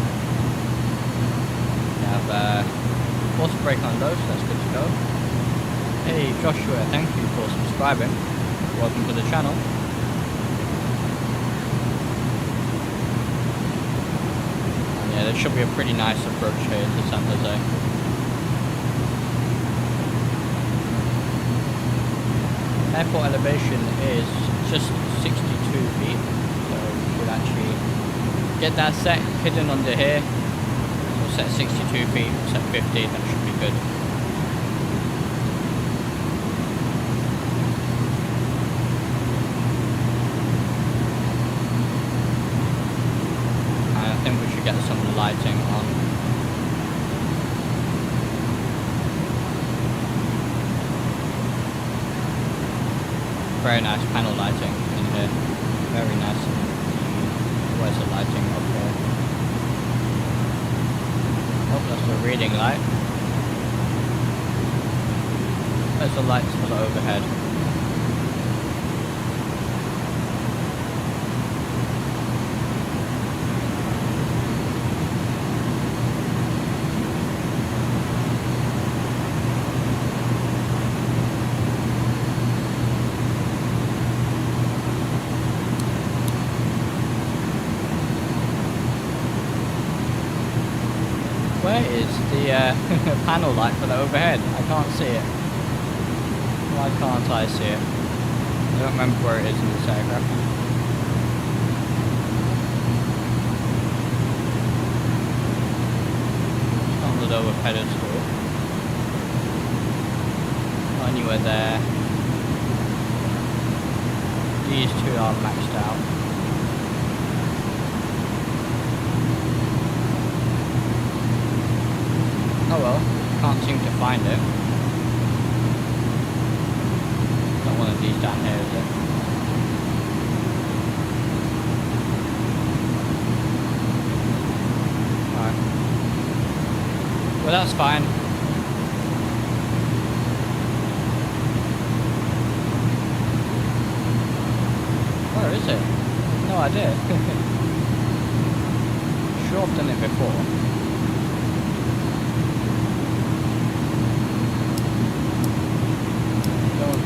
Speaker 1: We have force brake on low, so that's good to go. Hey Joshua, thank you for subscribing. Welcome to the channel. And yeah, there should be a pretty nice approach here to San Jose. Airport elevation is just 62 feet, so we should actually get that set hidden under here. We'll set 62 feet, set 50, that should be good. And I think we should get some lighting on. Very nice panel lighting in here. Very nice. Where's the lighting up here? Oh, that's the reading light. There's the lights for the overhead. Where is the panel light for the overhead? I can't see it. Why can't I see it? I don't remember where it is in this aircraft. It's on the lower pedestal. Not anywhere there. These two are maxed out. Oh well, can't seem to find it. Not one of these down here, is it? Alright. Well, that's fine. Where is it? No idea. Sure, I've done it before.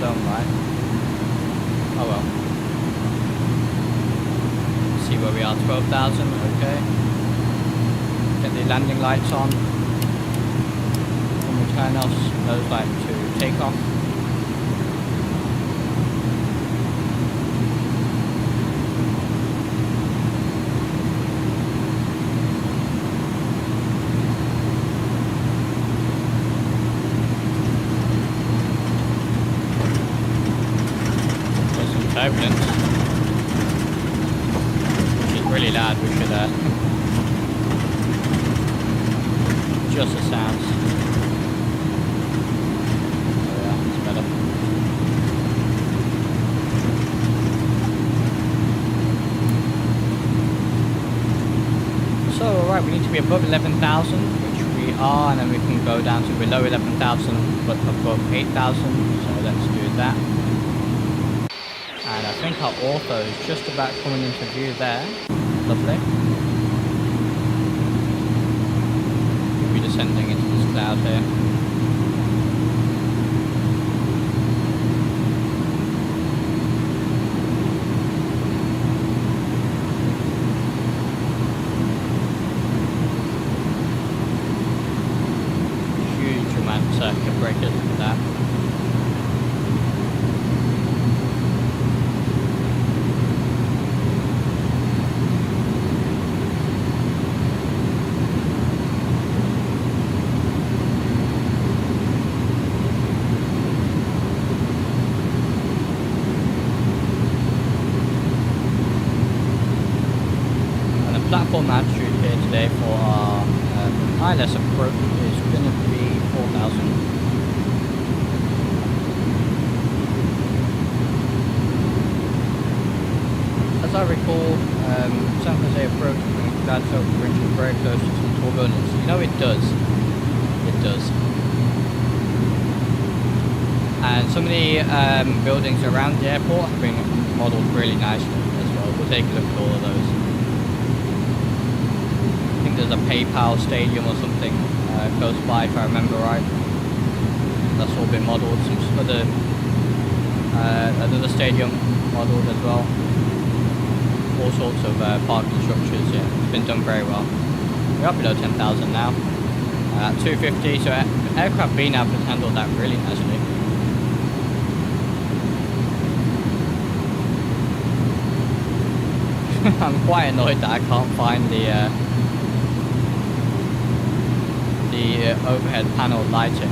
Speaker 1: Right. Oh well. See where we are, 12,000, okay. Get the landing lights on. When we turn off those lights to take off. Turbulence, which is really loud. We should adjust the sounds. Oh yeah, it's better. So alright, we need to be above 11,000, which we are, and then we can go down to below 11,000 but above 8,000, so let's do that. And I think our ortho is just about coming into view there. Lovely. We'll be descending into this cloud here. airport altitude here today for our ILS approach is going to be 4,000. As I recall, San Jose approach when that's over the bridge is very close to some tall buildings. You know, it does. It does. And some of the buildings around the airport have been modelled really nicely as well. We'll take a look at all of those. I think there's a PayPal stadium or something close by, if I remember right. That's all been modelled. Some other another stadium modelled as well. All sorts of parking structures. Yeah, it's been done very well. We're up below 10,000 now. 250. So aircraft being able to handle that really nicely. I'm quite annoyed that I can't find the overhead panel lighting.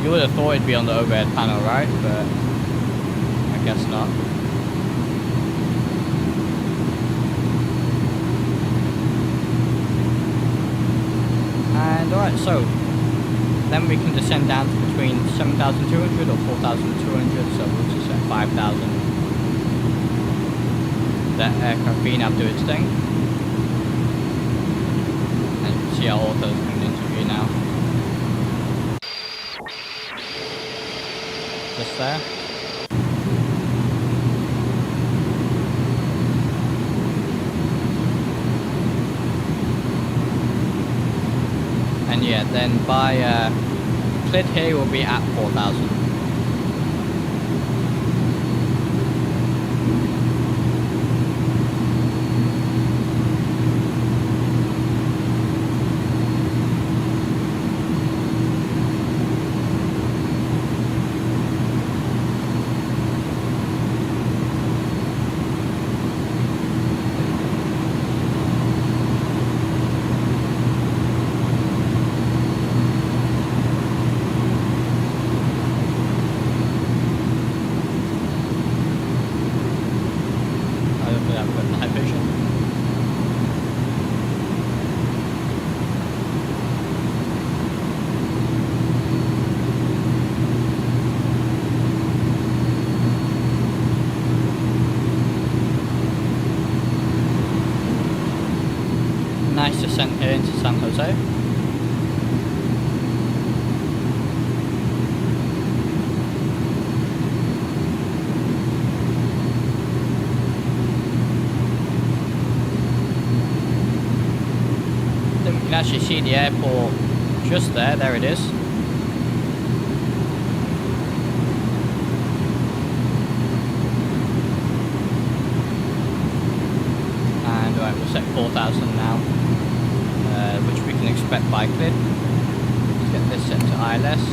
Speaker 1: You would have thought it'd be on the overhead panel, right? But I guess not. And alright, so then we can descend down to between 7,200 or 4,200, so we'll just set 5,000. That aircraft being able to do its thing. And you can see our autos coming into view now. Just there. And yeah, then by Clid here will be at 4,000. Nice descent here into San Jose. Then we can actually see the airport just there. There it is. And right, we'll set 4,000 now. Which we can expect by Clid. Let's get this set to ILS.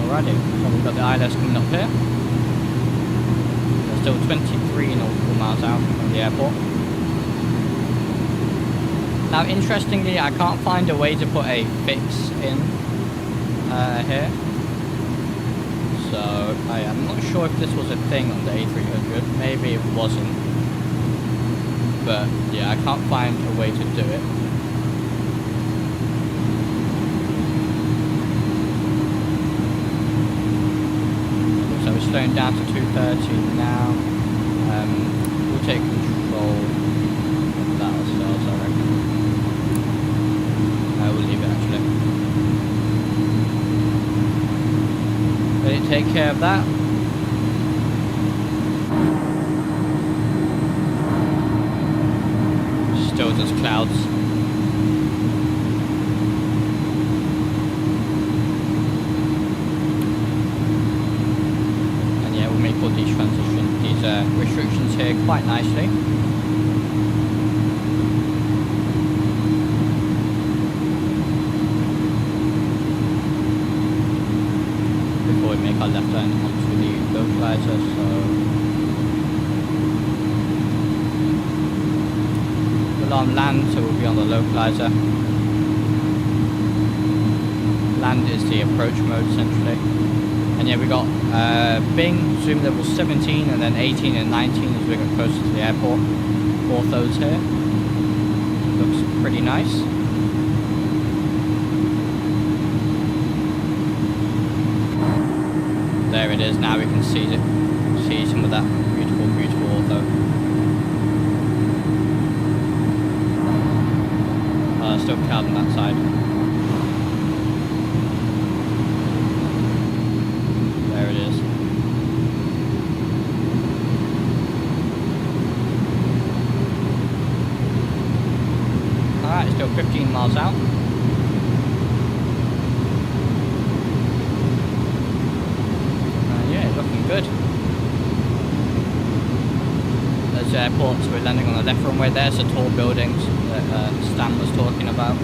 Speaker 1: Alrighty, so we've got the ILS coming up here. We're still 23 nautical miles out from the airport. Now, interestingly, I can't find a way to put a fix in here. So, I'm not sure if this was a thing on the A300. Maybe it wasn't. But, yeah, I can't find a way to do it. So, we're slowing down to 230 now. We'll take control of that ourselves, I reckon. We'll leave it actually. Let it take care of that. Still just clouds. And yeah, we'll make all these restrictions here quite nicely. Make our left turn onto the localizer, so we're on land, so we'll be on the localizer. Land is the approach mode essentially. And yeah, we got Bing, zoom level 17, and then 18 and 19 as we get closer to the airport. Orthos here. Looks pretty nice. There it is, now we can see some of that beautiful, beautiful ortho. Still cloud on that side. There it is. Alright, still 15 miles out. Yeah, looking good. There's the airport, so we're landing on the left runway. There's the tall buildings that Stan was talking about.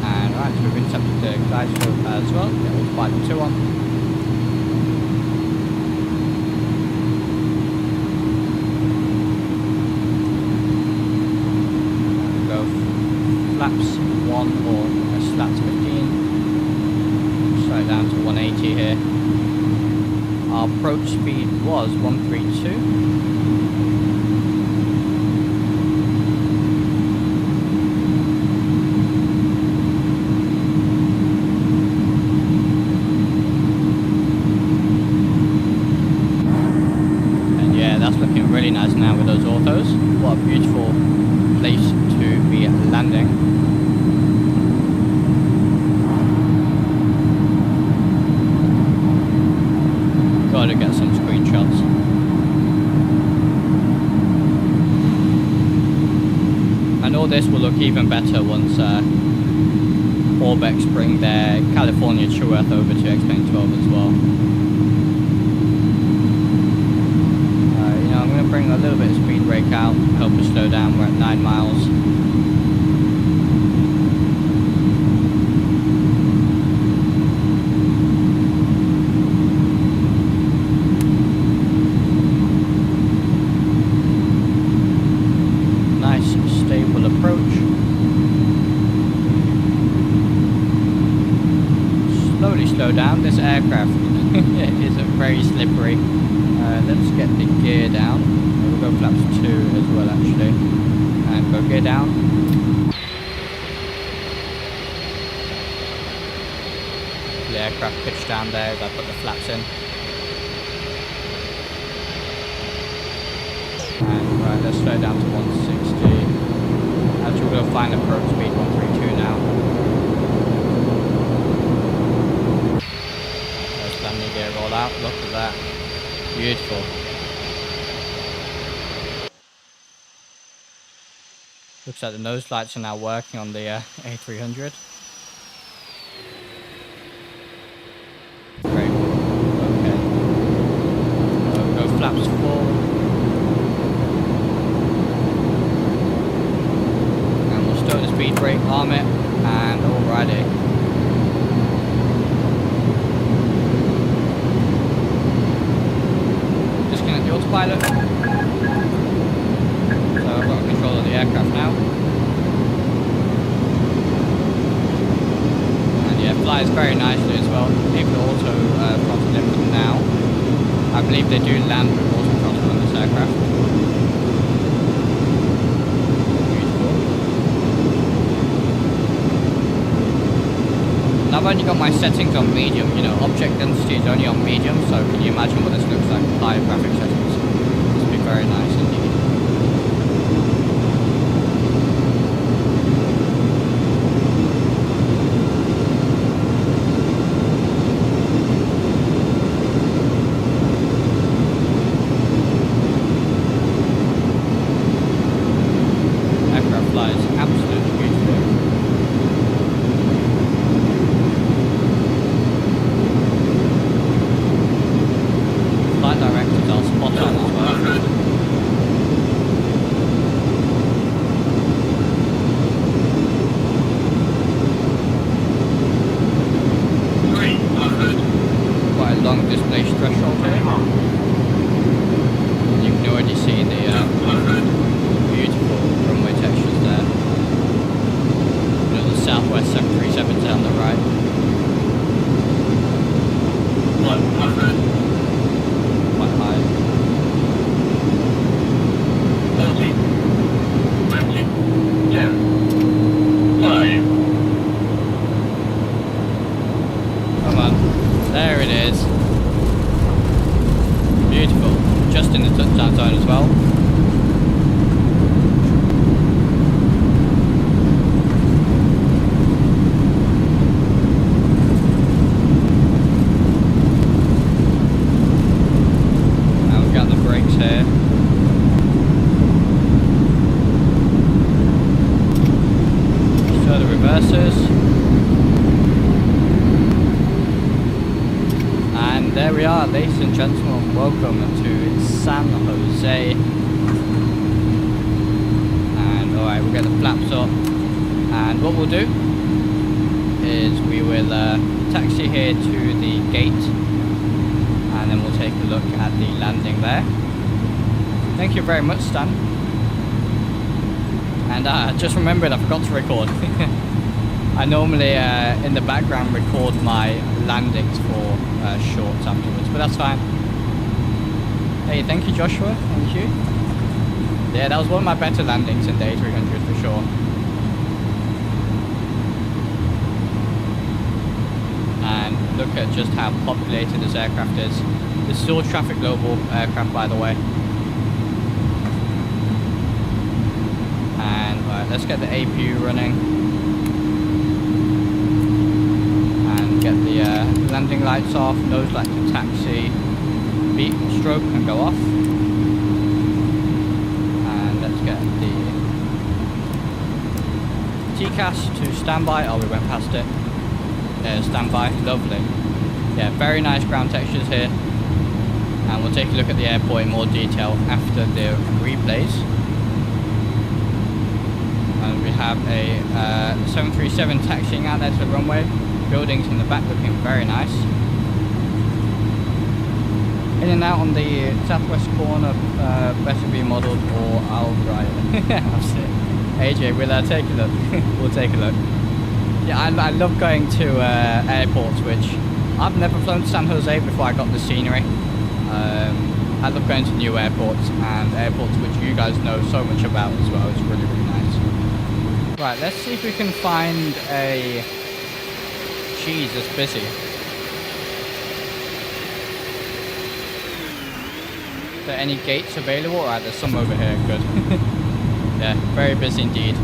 Speaker 1: And right, so we've intercepted the glide slope as well. Get autopilot 2 on. And go flaps 1 or slats 15. Slow down to 180 here. Our approach speed was 132. And yeah, that's looking really nice now with those orthos. What a beautiful place to be landing. To get some screenshots. And all this will look even better once Orbex bring their California True Earth over to xplane 12 as well. You know, I'm going to bring a little bit of speed brake out, help us slow down. We're at 9 miles. Slow down. This aircraft is very slippery. Let's get the gear down. We'll go flaps 2 as well actually. And go gear down. The aircraft pitched down there as I put the flaps in. And right, let's slow down to 160. Actually we'll go find approach speed 132 now. Gear roll out, look at that. Beautiful. Looks like the nose lights are now working on the A300. Great. Okay. Go flaps 4. And we'll start the speed brake, arm it, and alrighty. Autopilot. So I've got control of the aircraft now. And yeah, flies very nicely as well. Leave the auto throttle limit now. I believe they do land with auto throttle on this aircraft. Beautiful. And I've only got my settings on medium, you know, object density is only on medium, so can you imagine what this looks like with higher graphic settings? Very nice indeed. Aircraft flies absolutely beautiful. Flight directors are spot on as well. reversers. And there we are, ladies and gentlemen, welcome to San Jose. And alright, we'll get the flaps up. And what we'll do is we will taxi here to the gate. And then we'll take a look at the landing there. Thank you very much, Stan. And I just remembered I forgot to record. I normally, in the background, record my landings for shorts afterwards, but that's fine. Hey, thank you, Joshua. Thank you. Yeah, that was one of my better landings in day 300 for sure. And look at just how populated this aircraft is. There's still traffic global aircraft, by the way. And right, let's get the APU running. And get the landing lights off, nose light to taxi, beep, stroke and go off. And let's get the TCAS to standby. Oh, we went past it. Standby, lovely. Yeah, very nice ground textures here. And we'll take a look at the airport in more detail after the replays. And we have a 737 taxiing out there to the runway. Buildings in the back looking very nice. In and out on the southwest corner, better be modelled or I'll drive it. That's it. AJ, we'll take a look. We'll take a look. Yeah, I love going to airports which I've never flown to San Jose before I got the scenery. I love going to new airports and airports which you guys know so much about as well. It's really, really nice. Right, let's see if we can find a... Jeez, it's busy. Are there any gates available? Alright, there's some over here. Good. Yeah, very busy indeed.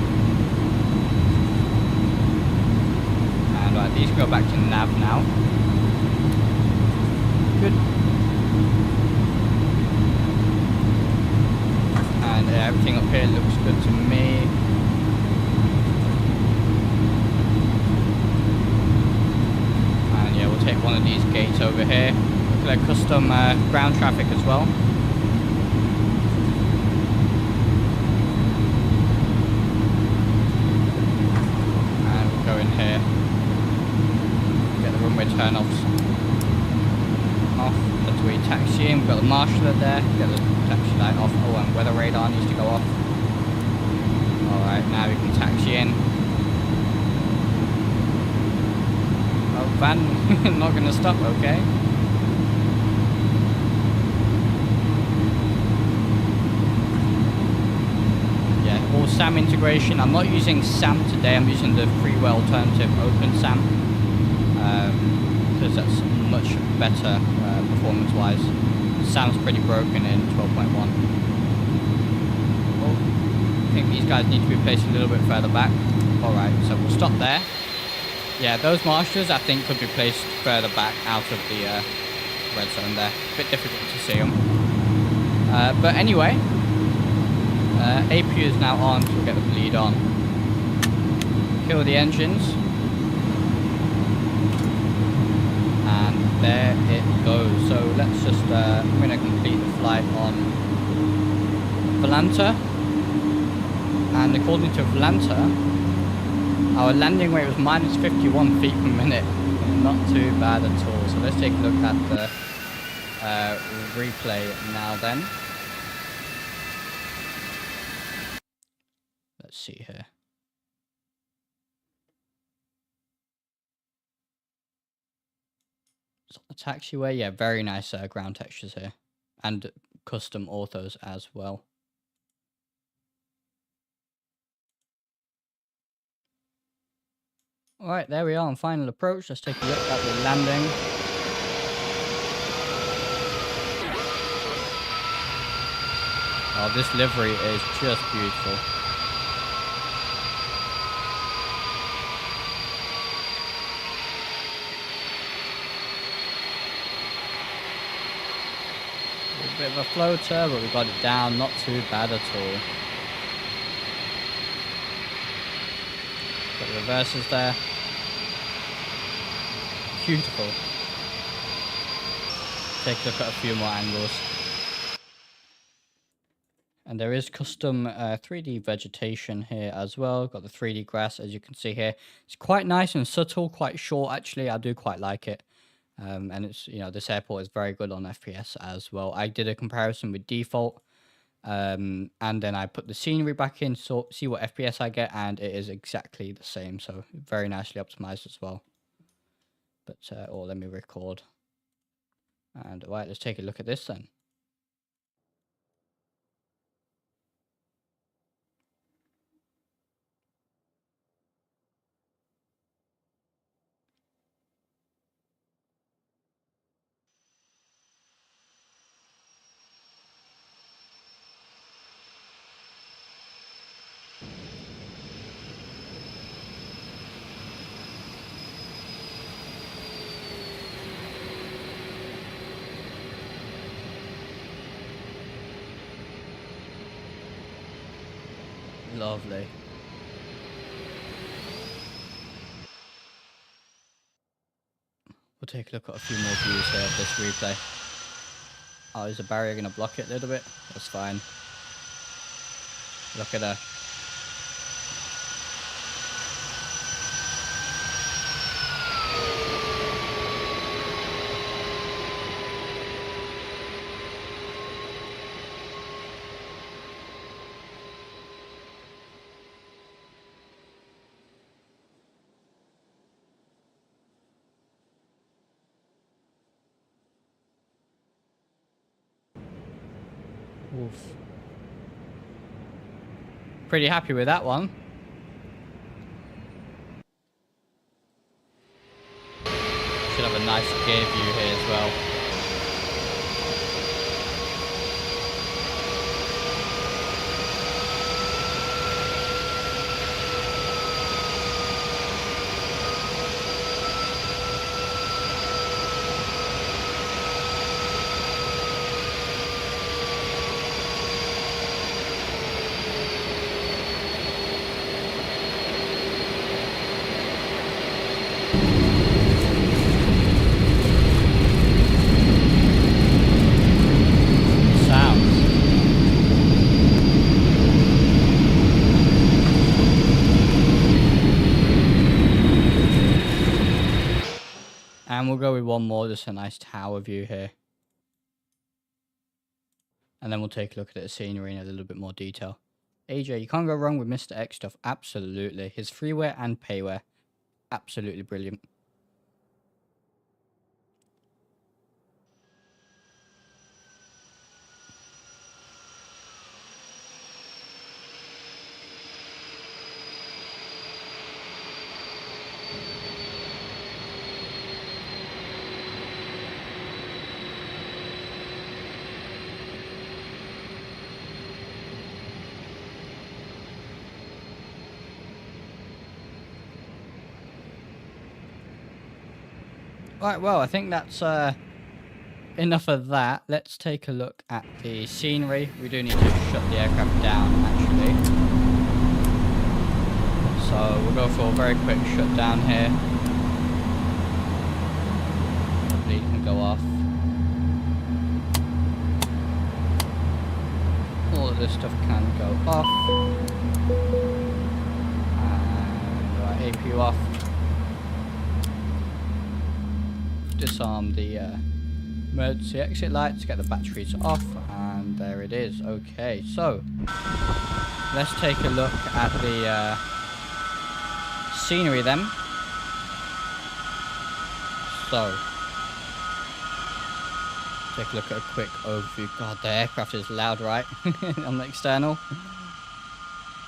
Speaker 1: And right, these go back to nav now. Good. And everything up here looks good to me. And yeah, we'll take one of these gates over here. Look at custom ground traffic as well. And we'll go in here. Get the runway turn-offs off as we taxi in. We've got the marshaller there. Get the taxi light off. Oh, and weather radar needs to go off. Alright, now we can taxi in. Oh, van, not going to stop, okay. Yeah, all SAM integration. I'm not using SAM today, I'm using the freeware alternative Open SAM. Because that's much better performance-wise. SAM's pretty broken in 12.1. Oh, I think these guys need to be placed a little bit further back. Alright, so we'll stop there. Yeah, those marshals I think could be placed further back out of the red zone there. A bit difficult to see them. But anyway, APU is now on, so we'll get the bleed on. Kill the engines. And there it goes. So let's just, I'm going to complete the flight on Volanta. And according to Volanta, our landing weight was minus 51 feet per minute. Not too bad at all. So let's take a look at the replay now then. Let's see here. So the taxiway, yeah, very nice ground textures here. And custom orthos as well. Alright, there we are on final approach. Let's take a look at the landing. Oh, this livery is just beautiful. A bit of a floater, but we got it down. Not too bad at all. Got The reversers there. Beautiful. Take a look at a few more angles. And there is custom 3D vegetation here as well. Got the 3D grass, as you can see here. It's quite nice and subtle, quite short actually. I do quite like it. And it's, you know, this airport is very good on FPS as well. I did a comparison with default. And then I put the scenery back in, so see what FPS I get, and it is exactly the same. So very nicely optimized as well. But, oh, let me record. And all right, let's take a look at this then. Lovely. We'll take a look at a few more views here of this replay. Oh, is the barrier going to block it a little bit? That's fine. Look at her. Oof. Pretty happy with that one. Should have a nice gear view here as well. And we'll go with one more, just a nice tower view here. And then we'll take a look at the scenery in a little bit more detail. AJ, you can't go wrong with Mr. X stuff. Absolutely. His freeware and payware. Absolutely brilliant. Right, well, I think that's enough of that. Let's take a look at the scenery. We do need to shut the aircraft down, actually. So we'll go for a very quick shutdown here. Hopefully it can go off. All of this stuff can go off. And right, APU off. Disarm the emergency exit lights, get the batteries off, and there it is. Okay, so let's take a look at the scenery then. So take a look at a quick overview. God, the aircraft is loud, right? On the external.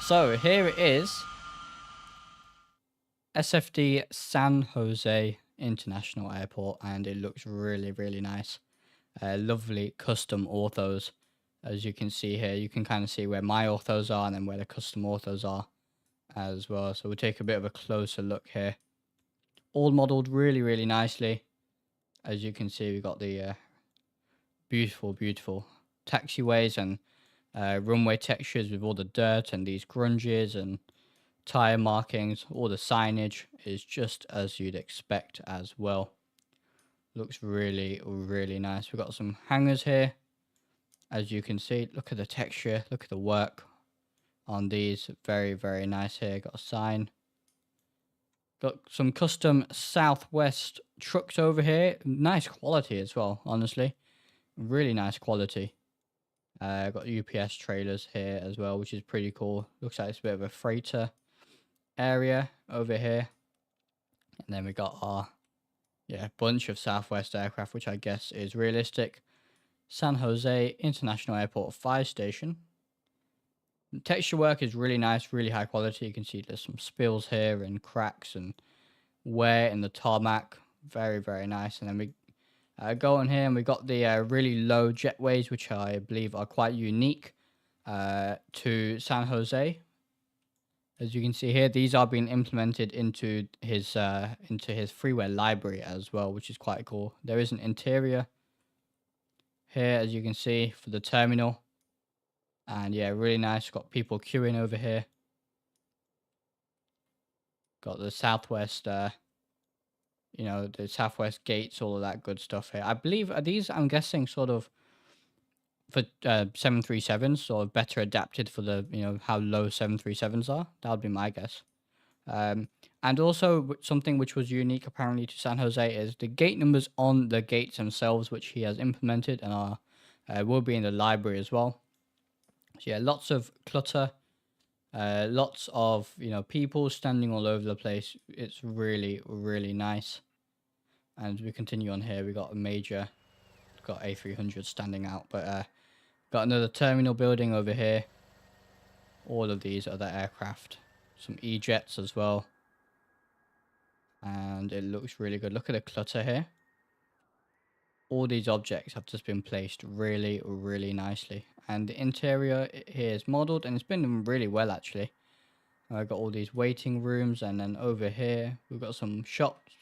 Speaker 1: So here it is, SFD San Jose International Airport, and it looks really, really nice. Lovely custom orthos, as you can see here. You can kind of see where my orthos are and then where the custom orthos are as well. So we'll take a bit of a closer look here. All modeled really, really nicely. As you can see, we've got the beautiful, beautiful taxiways and runway textures with all the dirt and these grunges and tire markings, all the signage is just as you'd expect as well. Looks really, really nice. We've got some hangers here. As you can see, look at the texture, look at the work on these. Very, very nice here. Got a sign. Got some custom Southwest trucks over here. Nice quality as well, honestly. Really nice quality. Got UPS trailers here as well, which is pretty cool. Looks like it's a bit of a freighter area over here. And then we got our bunch of Southwest aircraft, which I guess is realistic. San Jose International Airport Fire Station. The texture work is really nice, really high quality. You can see there's some spills here and cracks and wear in the tarmac. Very, very nice. And then we go on here and we got the really low jetways, which I believe are quite unique to San Jose. As you can see here, these are being implemented into his freeware library as well, which is quite cool. There is an interior here, as you can see, for the terminal. And yeah, really nice. Got people queuing over here. Got the Southwest, the Southwest gates, all of that good stuff here. I believe, are these, I'm guessing, sort of for 737s, sort of better adapted for the, how low 737s are. That would be my guess. And also something which was unique apparently to San Jose is the gate numbers on the gates themselves, which he has implemented and will be in the library as well. So yeah, lots of clutter, lots of people standing all over the place. It's really, really nice. And we continue on here. We got A300 standing out, but got another terminal building over here. All of these other aircraft, some E-jets as well. And it looks really good. Look at the clutter here. All these objects have just been placed really, really nicely. And the interior here is modeled and it's been done really well, actually. I've got all these waiting rooms, and then over here we've got some shops.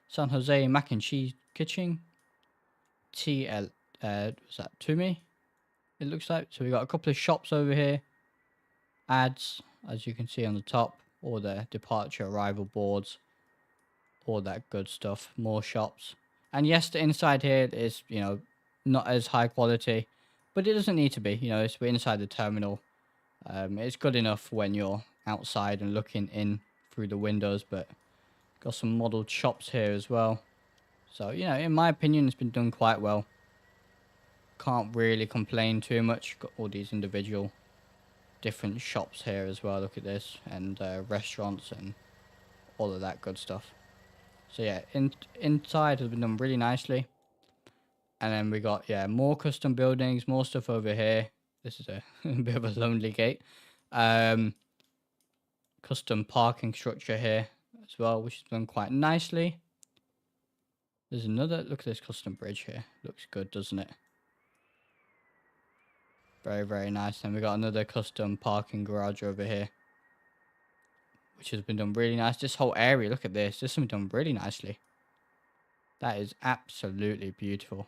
Speaker 1: San Jose Mac and Cheese Kitchen. was that Toomey? It looks like. So we got a couple of shops over here. Ads, as you can see on the top. All the departure arrival boards. All that good stuff. More shops. And yes, the inside here is, not as high quality, but it doesn't need to be. We're inside the terminal. It's good enough when you're outside and looking in through the windows, but got some modeled shops here as well. So, in my opinion, it's been done quite well. Can't really complain too much. Got all these individual different shops here as well. Look at this. And restaurants and all of that good stuff. So yeah, inside has been done really nicely. And then we got, more custom buildings, more stuff over here. This is a bit of a lonely gate. Custom parking structure here as well, which is done quite nicely. There's another, look at this custom bridge here. Looks good, doesn't it? Very, very nice. And we got another custom parking garage over here, which has been done really nice. This whole area, look at this. This has been done really nicely. That is absolutely beautiful.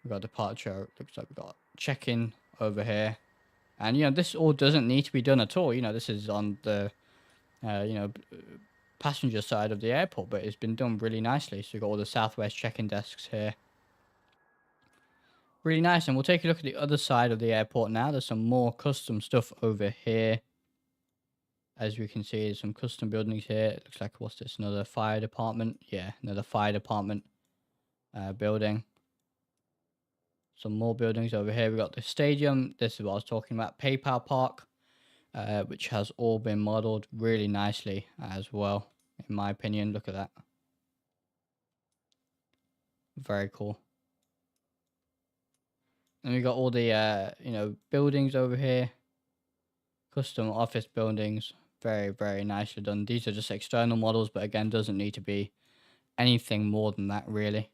Speaker 1: We've got departure. Looks like we've got check-in over here. And, this all doesn't need to be done at all. This is on the, passenger side of the airport, but it's been done really nicely. So we've got all the Southwest check-in desks here. Really nice. And we'll take a look at the other side of the airport now. There's some more custom stuff over here. As we can see, there's some custom buildings here. It looks like, what's this? Another fire department. Yeah, another fire department building. Some more buildings over here. We got the stadium. This is what I was talking about. PayPal Park, which has all been modeled really nicely as well, in my opinion. Look at that. Very cool. And we got all the, buildings over here. Custom office buildings. Very, very nicely done. These are just external models, but again, doesn't need to be anything more than that, really.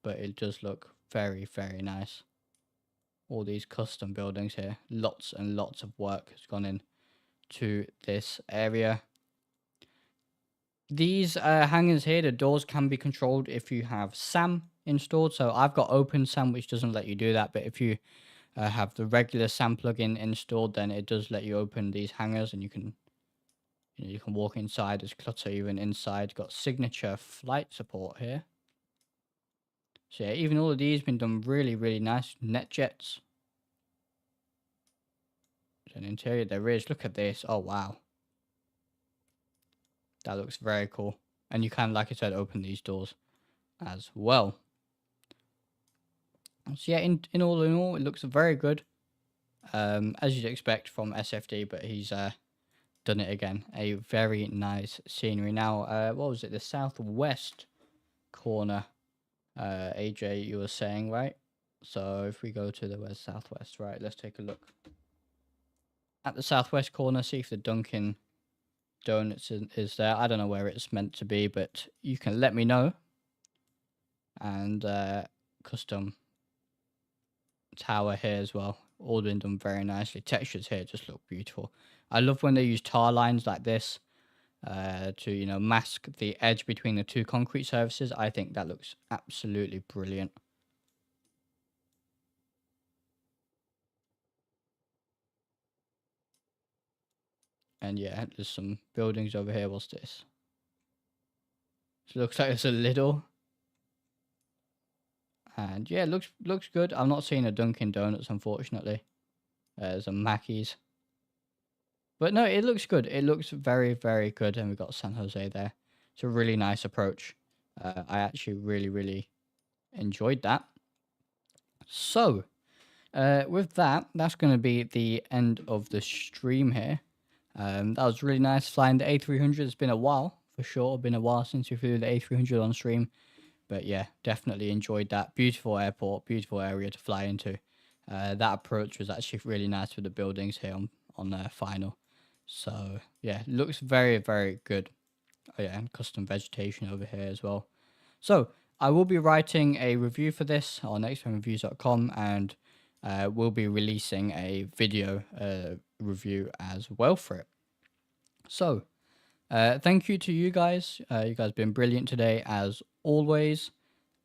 Speaker 1: But it does look very, very nice. All these custom buildings here. Lots and lots of work has gone into this area. These hangars here, the doors can be controlled if you have SAM installed. So I've got Open SAM, which doesn't let you do that. But if you have the regular SAN plugin installed, then it does let you open these hangars, and you can walk inside. There's clutter even inside. Got signature flight support here. So yeah, even all of these been done really nice. Net jets. There's an interior there is. Look at this. Oh wow. That looks very cool. And you can, like I said, open these doors as well. So yeah, in all, it looks very good. As you'd expect from SFD, but he's done it again. A very nice scenery. Now, what was it? The southwest corner, AJ, you were saying, right? So if we go to the southwest, right, let's take a look at the southwest corner, see if the Dunkin' Donuts is there. I don't know where it's meant to be, but you can let me know. And custom tower here as well, all been done very nicely. Textures here just look beautiful. I love when they use tar lines like this to mask the edge between the two concrete surfaces. I think that looks absolutely brilliant. And yeah, there's some buildings over here. What's this? It looks like it's a Lidl. And yeah, looks good. I'm not seeing a Dunkin' Donuts, unfortunately. There's a Mackey's. But no, it looks good. It looks very good. And we've got San Jose there. It's a really nice approach. I actually really enjoyed that. So, with that, that's going to be the end of the stream here. That was really nice flying the A300. It's been a while, for sure. Been a while since we flew the A300 on stream. But yeah, definitely enjoyed that. Beautiful airport, beautiful area to fly into. That approach was actually really nice with the buildings here on final. So yeah, looks very good. Oh yeah, and custom vegetation over here as well. So I will be writing a review for this on xplanereviews.com, and we'll be releasing a video review as well for it. So thank you to you guys. You guys have been brilliant today as always,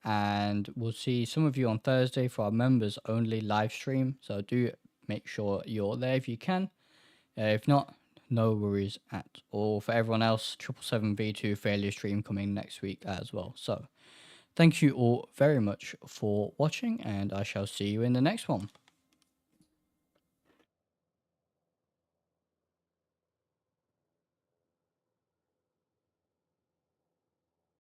Speaker 1: and we'll see some of you on Thursday for our members only live stream. So do make sure you're there if you can. If not, no worries at all. For everyone else, 777 V2 failure stream coming next week as well. So thank you all very much for watching, and I shall see you in the next one.